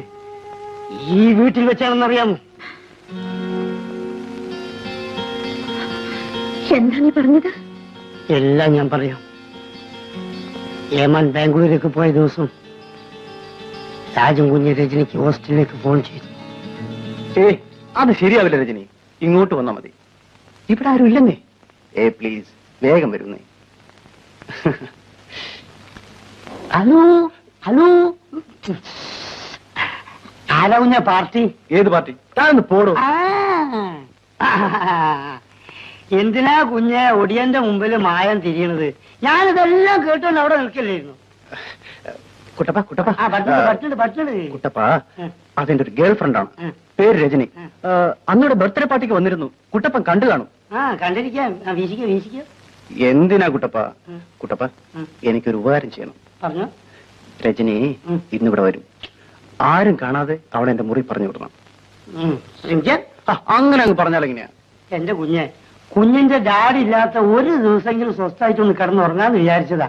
ഈ വീട്ടിൽ വെച്ചാണെന്നറിയാമോ? എന്താ നീ പറഞ്ഞത്? എല്ലാം ഞാൻ പറയാം. ഏമാൻ ബാംഗ്ലൂരിലേക്ക് പോയ ദിവസം രാജൻ കുഞ്ഞ് രജനിക്ക് ഹോസ്റ്റലിലേക്ക് ഫോൺ ചെയ്തു. അത് ശരിയാവില്ല രജനി, ഇങ്ങോട്ട് വന്നാ മതി. ഇവിടെ ആരും ഇല്ലെന്നേ. പ്ലീസ് വേഗം വരുന്നേ. ഹലോ ഹലോ, ആരാ കുഞ്ഞ പാർട്ടി? ഏത് പാർട്ടി? താന്ന് പോടോ. എന്തിനാ കുഞ്ഞെ ഒടിയന്റെ മുമ്പിൽ മായം തിരിയണത്? ഞാനിതെല്ലാം കേട്ടോണ്ട് അവിടെ നിൽക്കില്ലായിരുന്നു. കുട്ടപ്പ കുട്ടപ്പ കുട്ടപ്പ, അതെന്റെ ഒരു ഗേൾ ഫ്രണ്ടാണ്, പേര് രജനി. അന്നോടെ ബർത്ത്ഡേ പാർട്ടിക്ക് വന്നിരുന്നു. കുട്ടപ്പൻ കണ്ടു കാണും. കണ്ടിരിക്കാം. വീശിക്കാം. എന്തിനാ കുട്ടപ്പ? കുട്ടപ്പ, എനിക്കൊരു ഉപകാരം ചെയ്യണം. പറഞ്ഞോ. രജനി ഇന്നിവിടെ വരും. ആരും കാണാതെ അവളെ എന്റെ മുറി പറഞ്ഞു വിടണം. അങ്ങനെ അങ്ങ് പറഞ്ഞാൽ എങ്ങനെയാ? എന്റെ കുഞ്ഞെ, കുഞ്ഞിന്റെ ഡാഡി ഇല്ലാത്ത ഒരു ദിവസമെങ്കിലും സ്വസ്ഥമായിട്ടൊന്ന് കിടന്നുറങ്ങാന്ന് വിചാരിച്ചതാ.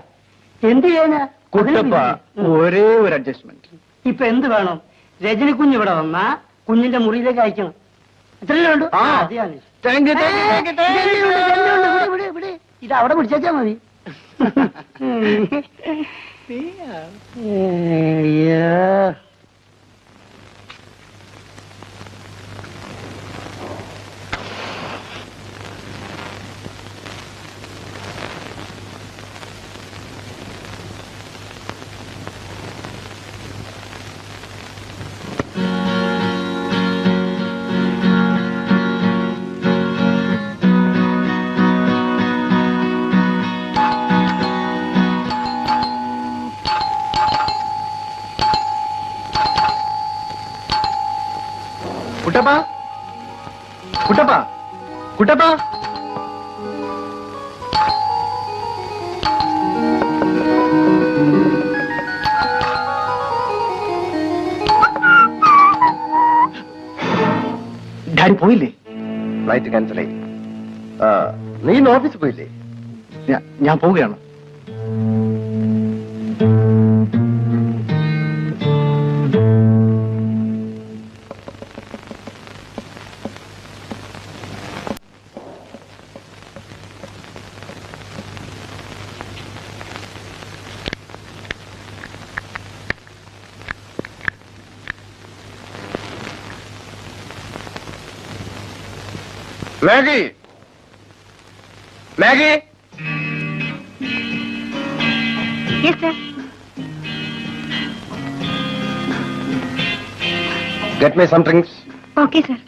എന്ത് ചെയ്യാനാ? കുട്ടപ്പ, ഒരേ ഒരു അഡ്ജസ്റ്റ്മെന്റ്. ഇപ്പൊ എന്ത് വേണം? രജനി കുഞ്ഞ് ഇവിടെ വന്നാ കുഞ്ഞിന്റെ മുറിയിലേക്ക് അയക്കണം. എത്രയല്ലേ ഉണ്ടു? ഇത് അവിടെ പിടിച്ചാ മതി. കുട്ടപ്പ കുട്ടപ്പ കുട്ടപ്പ, ഡാഡി പോയില്ലേ? ഫ്ലൈറ്റ് ക്യാൻസൽ ആയി. നീ ഇന്ന് ഓഫീസിൽ പോയില്ലേ? ഞാൻ പോവുകയാണ്. Maggie Maggie yes sir. get me some drinks. Okay sir.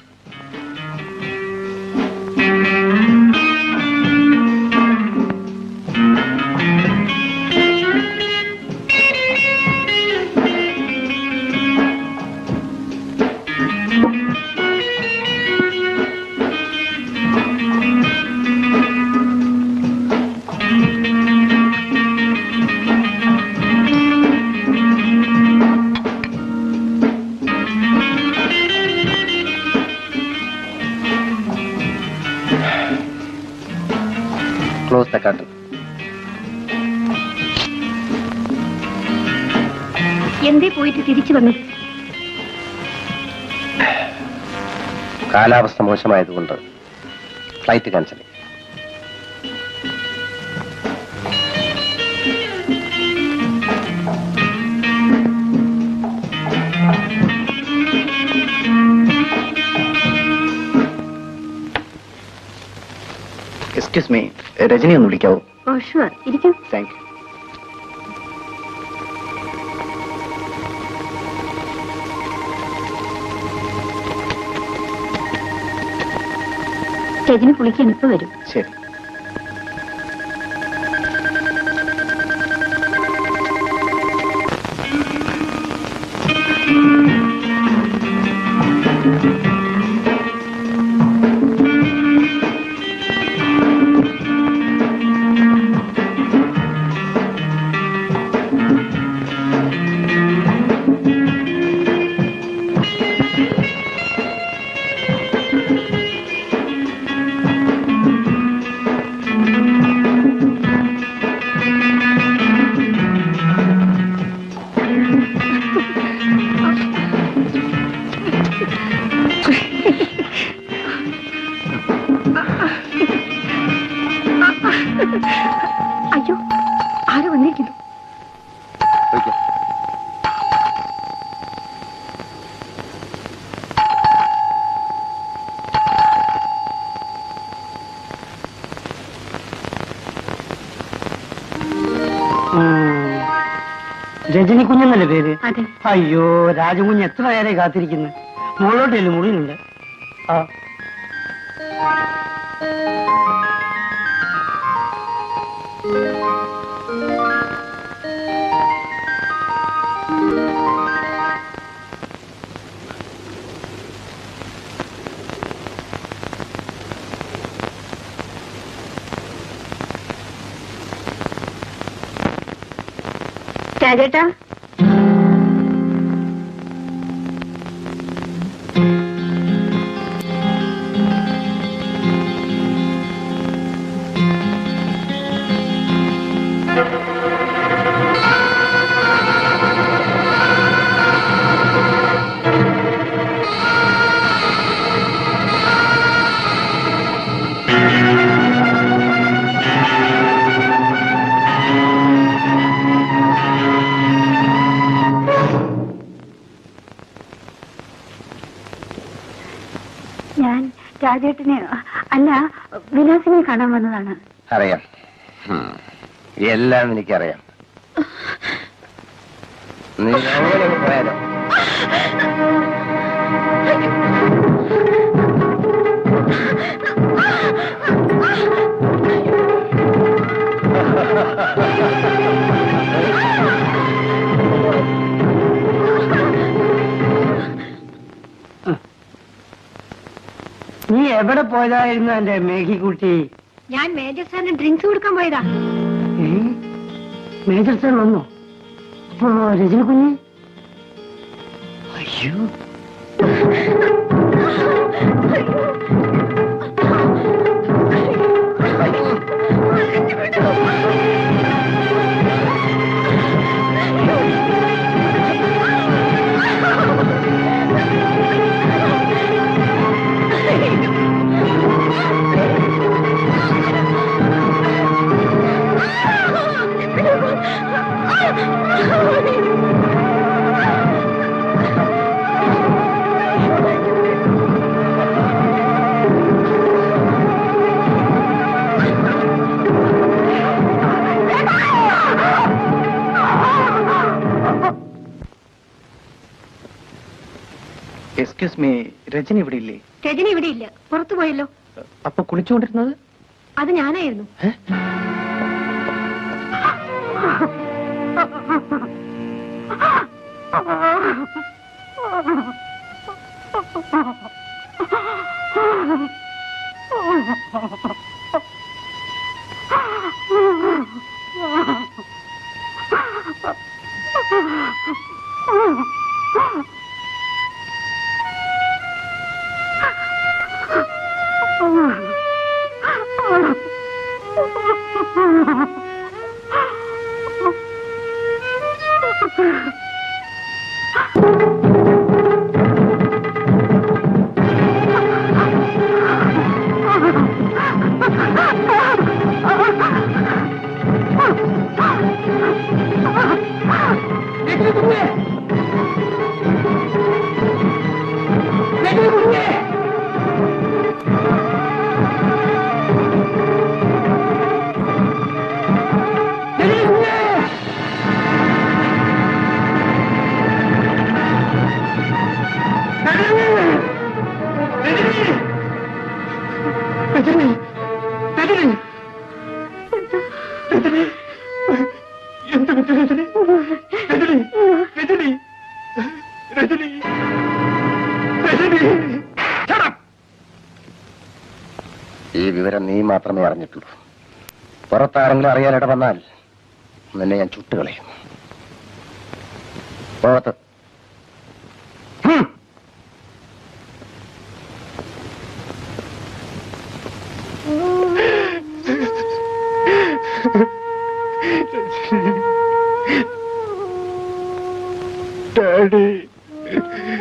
Close the curtain. എന്തേ പോയിട്ട് തിരിച്ചു വന്നത്? കാലാവസ്ഥ മോശമായതുകൊണ്ട് ഫ്ലൈറ്റ് ക്യാൻസൽ ചെയ്യും. എക്സ്ക്യൂസ് മീ, രജനി ഒന്ന് വിളിക്കാവോ? ഓ ഷുവർ, ഇരിക്കും. Thank you. രജനി കുളിക്കാൻ ഇപ്പൊ വരും. ശരി. അയ്യോ, ആരോ വന്നിരിക്കുന്നു. രജനി കുഞ്ഞെന്നല്ലേ പേര്? അതെ. അയ്യോ, രാജകുഞ്ഞ് എത്ര നേരെ കാത്തിരിക്കുന്നു. മുകളിലോട്ടല്ലേ, മുറിയിലുണ്ട്. ആ രാജേട്ടാ, ഞാൻ രാജേട്ടനെ അല്ല വിലാസിനെ കാണാൻ വന്നതാണ്. അറിയാം, എല്ലാം എനിക്കറിയാം. നീ അങ്ങനെ പോയാലോ? നീ എവിടെ പോയതായിരുന്നു എന്റെ മേഘിക്കുട്ടി? ഞാൻ മേജർ സാറിന് ഡ്രിങ്ക്സ് കൊടുക്കാൻ പോയതാ. മേജർ സാർ വന്നോ? അപ്പോ രജനി കുഞ്ഞ്? അയ്യോ, എക്സ്ക്യൂസ് മീ, രജനി ഇവിടെ ഇല്ലേ? രജനി ഇവിടെ ഇല്ല, പുറത്തു പോയല്ലോ. അപ്പൊ കുളിച്ചുകൊണ്ടിരുന്നത് അത് ഞാനായിരുന്നു. ഈ വിവരം നീ മാത്രമേ അറിഞ്ഞിട്ടുള്ളൂ. പുറത്താരെങ്കിലും അറിയാനിട വന്നാൽ നിന്നെ ഞാൻ ചുട്ടുകളയും. പുറത്ത്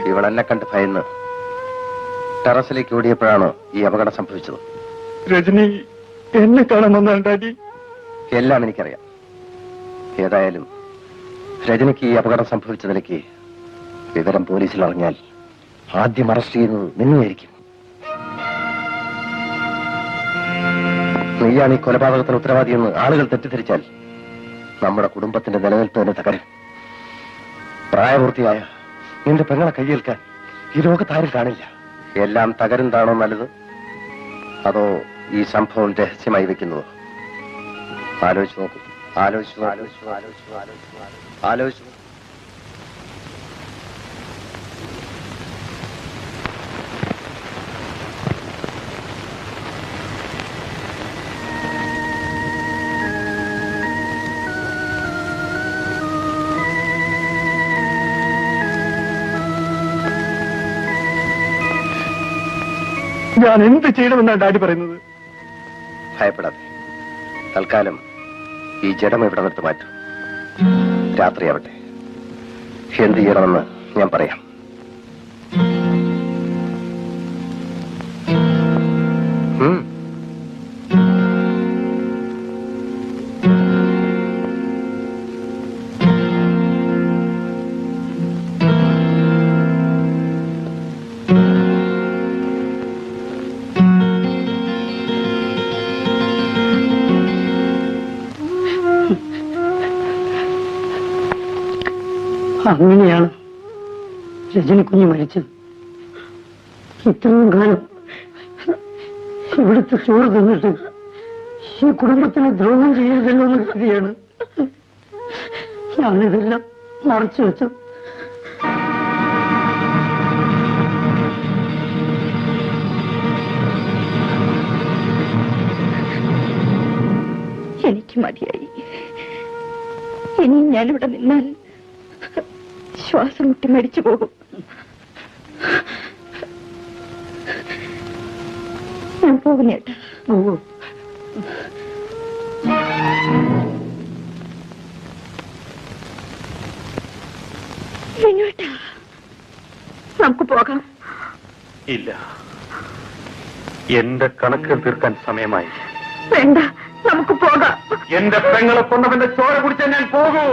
ഇവളെന്നെ കണ്ട് ഭയന്ന് ടെറസിലേക്ക് ഓടിയപ്പോഴാണ് ഈ അപകടം സംഭവിച്ചത്. രജനി എന്നെ കാണാൻ വന്നാൽ ഡാഡി? എല്ലാം എനിക്കറിയാം. ഏതായാലും രജനിക്ക് ഈ അപകടം സംഭവിച്ചതിലേക്ക് വിവരം പോലീസിൽ അറിഞ്ഞാൽ ആദ്യം അറസ്റ്റ് ചെയ്യുന്നത് നിന്നെയായിരിക്കും. നീയാണ് ഈ കൊലപാതകത്തിന് ഉത്തരവാദിയെന്ന് ആളുകൾ തെറ്റിദ്ധരിച്ചാൽ നമ്മുടെ കുടുംബത്തിന്റെ നിലനിൽപ്പ് തന്നെ തകരും. പ്രായപൂർത്തിയായ നിന്റെ പെങ്ങളെ കയ്യേൽക്കാൻ ഈ ലോകത്താരും കാണില്ല. എല്ലാം തകരുന്നതാണോ നല്ലത്, അതോ ഈ സംഭവം രഹസ്യമായി വെക്കുന്നതോ? ആലോചിച്ചു നോക്കൂ. ആലോചിച്ചു. ഞാൻ എന്ത് ചെയ്യണമെന്നാണ് ഡാഡി പറയുന്നത്? ഭയപ്പെടാതെ തൽക്കാലം ഈ ജഡം ഇവിടെ നിർത്തി മാറ്റും. രാത്രിയാവട്ടെ, എന്ത് ചെയ്യണമെന്ന് ഞാൻ പറയാം. അങ്ങനെയാണ് രജനി കുഞ്ഞ് മരിച്ചത്. ഇത്രയും കാലം ഇവിടുത്തെ ചോറ് തിന്നിട്ട് ഈ കുടുംബത്തിന് ദ്രോഹം ചെയ്യരുതല്ലോ എന്ന് കരുതിയാണ് ഞാനിതെല്ലാം മറച്ചു വെച്ചത്. എനിക്ക് മതിയായി. ഇനിയും ഞാനിവിടെ നിന്നാൽ ശ്വാസം മുട്ടി മരിച്ചു പോകും. ഞാൻ പോകുന്നേട്ടാ. വിനുവേട്ടാ, നമുക്ക് പോകാം. ഇല്ല, എന്റെ കണക്കുകൾ തീർക്കാൻ സമയമായി. വേണ്ട, നമുക്ക് പോകാം. എന്റെ പെങ്ങളെ കൊന്നവന്റെ ചോര കുടിച്ചാൽ ഞാൻ പോകൂ.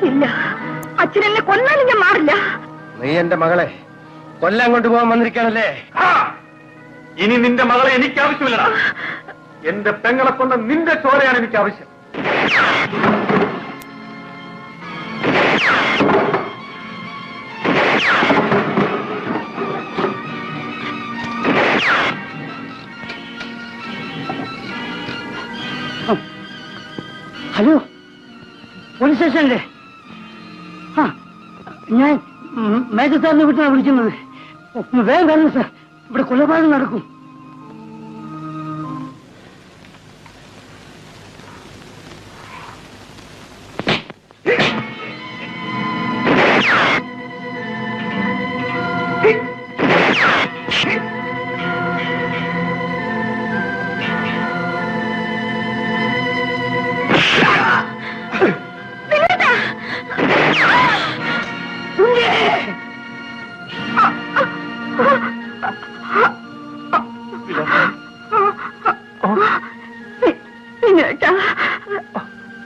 ഇല്ല, അച്ഛനെന്നെ കൊന്നാലും ഞാൻ മാറില്ല. നീ എന്റെ മകളെ കൊല്ലാൻ കൊണ്ടുപോകാൻ വന്നിരിക്കാണല്ലേ? ഇനി നിന്റെ മകളെ എനിക്ക് ആവശ്യമില്ലടാ. എന്റെ പെങ്ങളെ കൊണ്ട് നിന്റെ ചോരയാണ് എനിക്ക് ആവശ്യം. ഹലോ, പോലീസ് സ്റ്റേഷനല്ലേ? ആ, ഞാൻ മേജർ സാറിനെ വീട്ടിലാണ് വിളിക്കുന്നത്. വേഗം വരണം സാർ, ഇവിടെ കൊലപാതകം നടക്കും.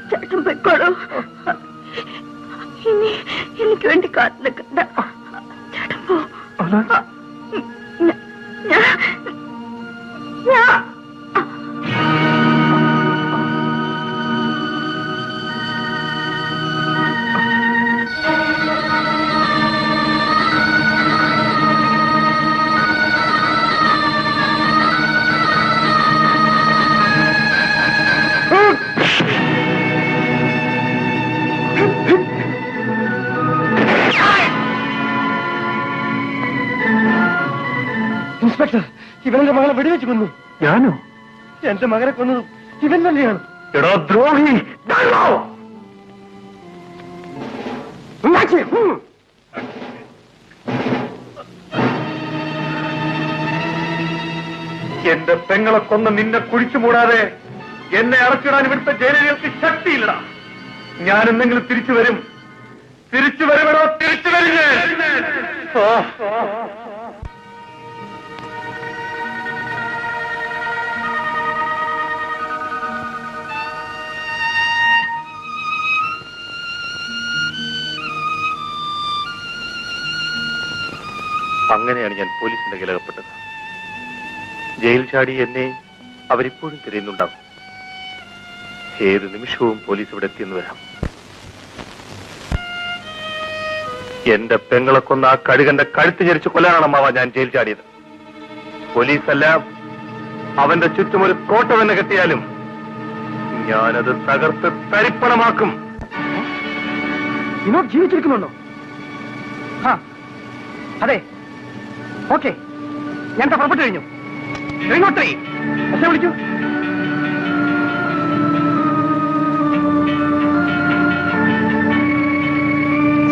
ചേട്ടൻ പൊയ്ക്കോളൂ. ഇനി എനിക്ക് വേണ്ടി കാത്തു നിൽക്കണ്ട. ചേട്ടൻ പോ. ഇൻസ്പെക്ടർ, ഇവന്റെ മകളെ വെടിവെച്ച് കൊന്നു. ഞാനോ? എന്റെ മകനെ കൊന്നത് ഇവൻ തന്നെയാണ്. എടോ ദ്രോഹി! എന്റെ പെങ്ങളെ കൊന്ന് നിന്നെ കുഴിച്ചു മൂടാതെ എന്നെ അടച്ചിടാൻ ഇവിടുത്തെ ജയിലുകൾക്ക് ശക്തിയില്ലടാ. ഞാൻ എന്തെങ്കിലും തിരിച്ചു വരും. തിരിച്ചു വരുമെടോ, തിരിച്ചു വരിക. അങ്ങനെയാണ് ഞാൻ പോലീസിന്റെ കയ്യിലകപ്പെട്ടത്. ജയിൽ ചാടി എന്നെ അവരിപ്പോഴും തിരയുന്നുണ്ടാവും. ഏത് നിമിഷവും പോലീസ് ഇവിടെ എത്തിയെന്ന് വരാം. എന്റെ പെങ്ങളെ കൊന്ന ആ കഴുകന്റെ കഴുത്ത് ഞെരിച്ച് കൊല്ലാനാണ് അമ്മാവ ഞാൻ ജയിൽ ചാടിയത്. പോലീസല്ല, അവന്റെ ചുറ്റും ഒരു കോട്ട തന്നെ കെട്ടിയാലും ഞാനത് തകർത്ത് തരിപ്പണമാക്കും. വിനോദ് ജീവിച്ചിരിക്കുന്നുണ്ടോ? അതെ, ഓക്കെ, ഞാൻ പുറപ്പെട്ടു കഴിഞ്ഞു. വിളിക്കൂ.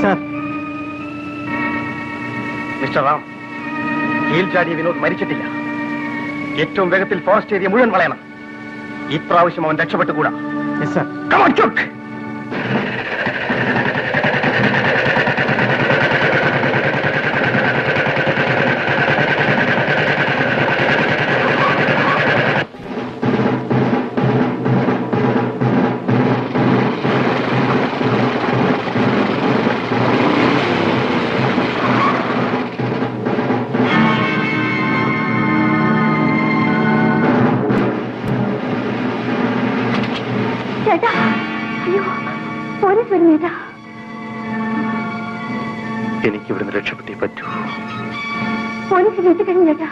സാർ, മിസ്റ്റർ റാം, ജയിൽ ചാടിയ വിനോദ് മരിച്ചിട്ടില്ല. ഏറ്റവും വേഗത്തിൽ ഫോറസ്റ്റ് ഏരിയ മുഴുവൻ വളയണം. ഇപ്രാവശ്യം അവൻ രക്ഷപ്പെട്ടുകൂടാ. Come on, Chuck! ചേട്ടാ, അയ്യോ, പോലീസ് വരുന്നു ചേട്ടാ. എനിക്കിവിടുന്ന് രക്ഷപ്പെട്ടേ പറ്റൂ. പോലീസ് എത്തിക്കഴിഞ്ഞു ചേട്ടാ.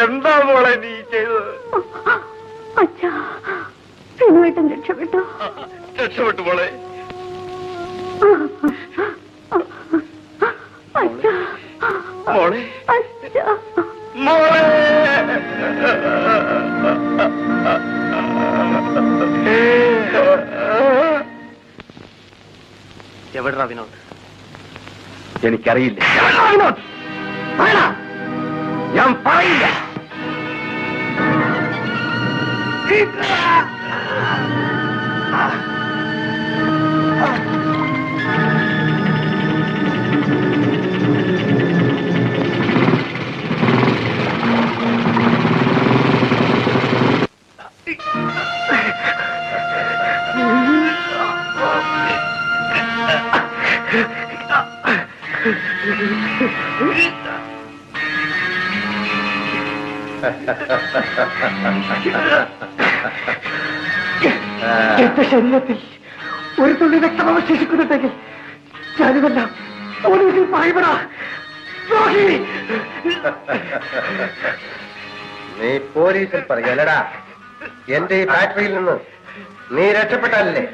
എന്താ മോളെ നീ ചെയ്തത്? അച്ഛാ, വിനുവേട്ടൻ രക്ഷപ്പെട്ടു. രക്ഷപ്പെട്ടു മോളെ. അച്ഛാ, മോളെ, അച്ഛാ, മോളെ. എവിടാ വിനോദ്? എനിക്കറിയില്ല. വിനോദ് ഞാൻ പറയില്ല. എന്റെ ശരീരത്തിൽ ഒരു തുള്ളി രക്തം അവശേഷിക്കുന്നുണ്ടെങ്കിൽ ഞാനിതെല്ലാം പോലീസിൽ പറയുക. നീ പോലീസിൽ പറയലടാ. എന്റെ ഈ ഫാക്ടറിയിൽ നിന്ന് നീ രക്ഷപ്പെട്ടാലല്ലേ?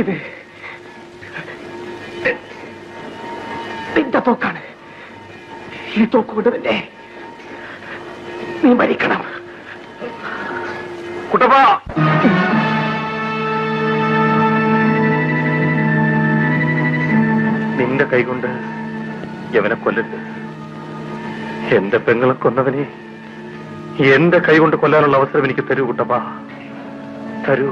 ഇത് നിന്റെ തോക്കാണ്. ഈ തോക്കുകൊണ്ട് തന്നെ നീ മരിക്കണം. കുട്ടപ്പ, നിന്റെ കൈകൊണ്ട് യവനെ കൊല്ലരുത്. എന്റെ പെങ്ങളെ കൊന്നവനെ എന്റെ കൈകൊണ്ട് കൊല്ലാനുള്ള അവസരം എനിക്ക് തരൂ കുട്ടപ്പ, തരൂ.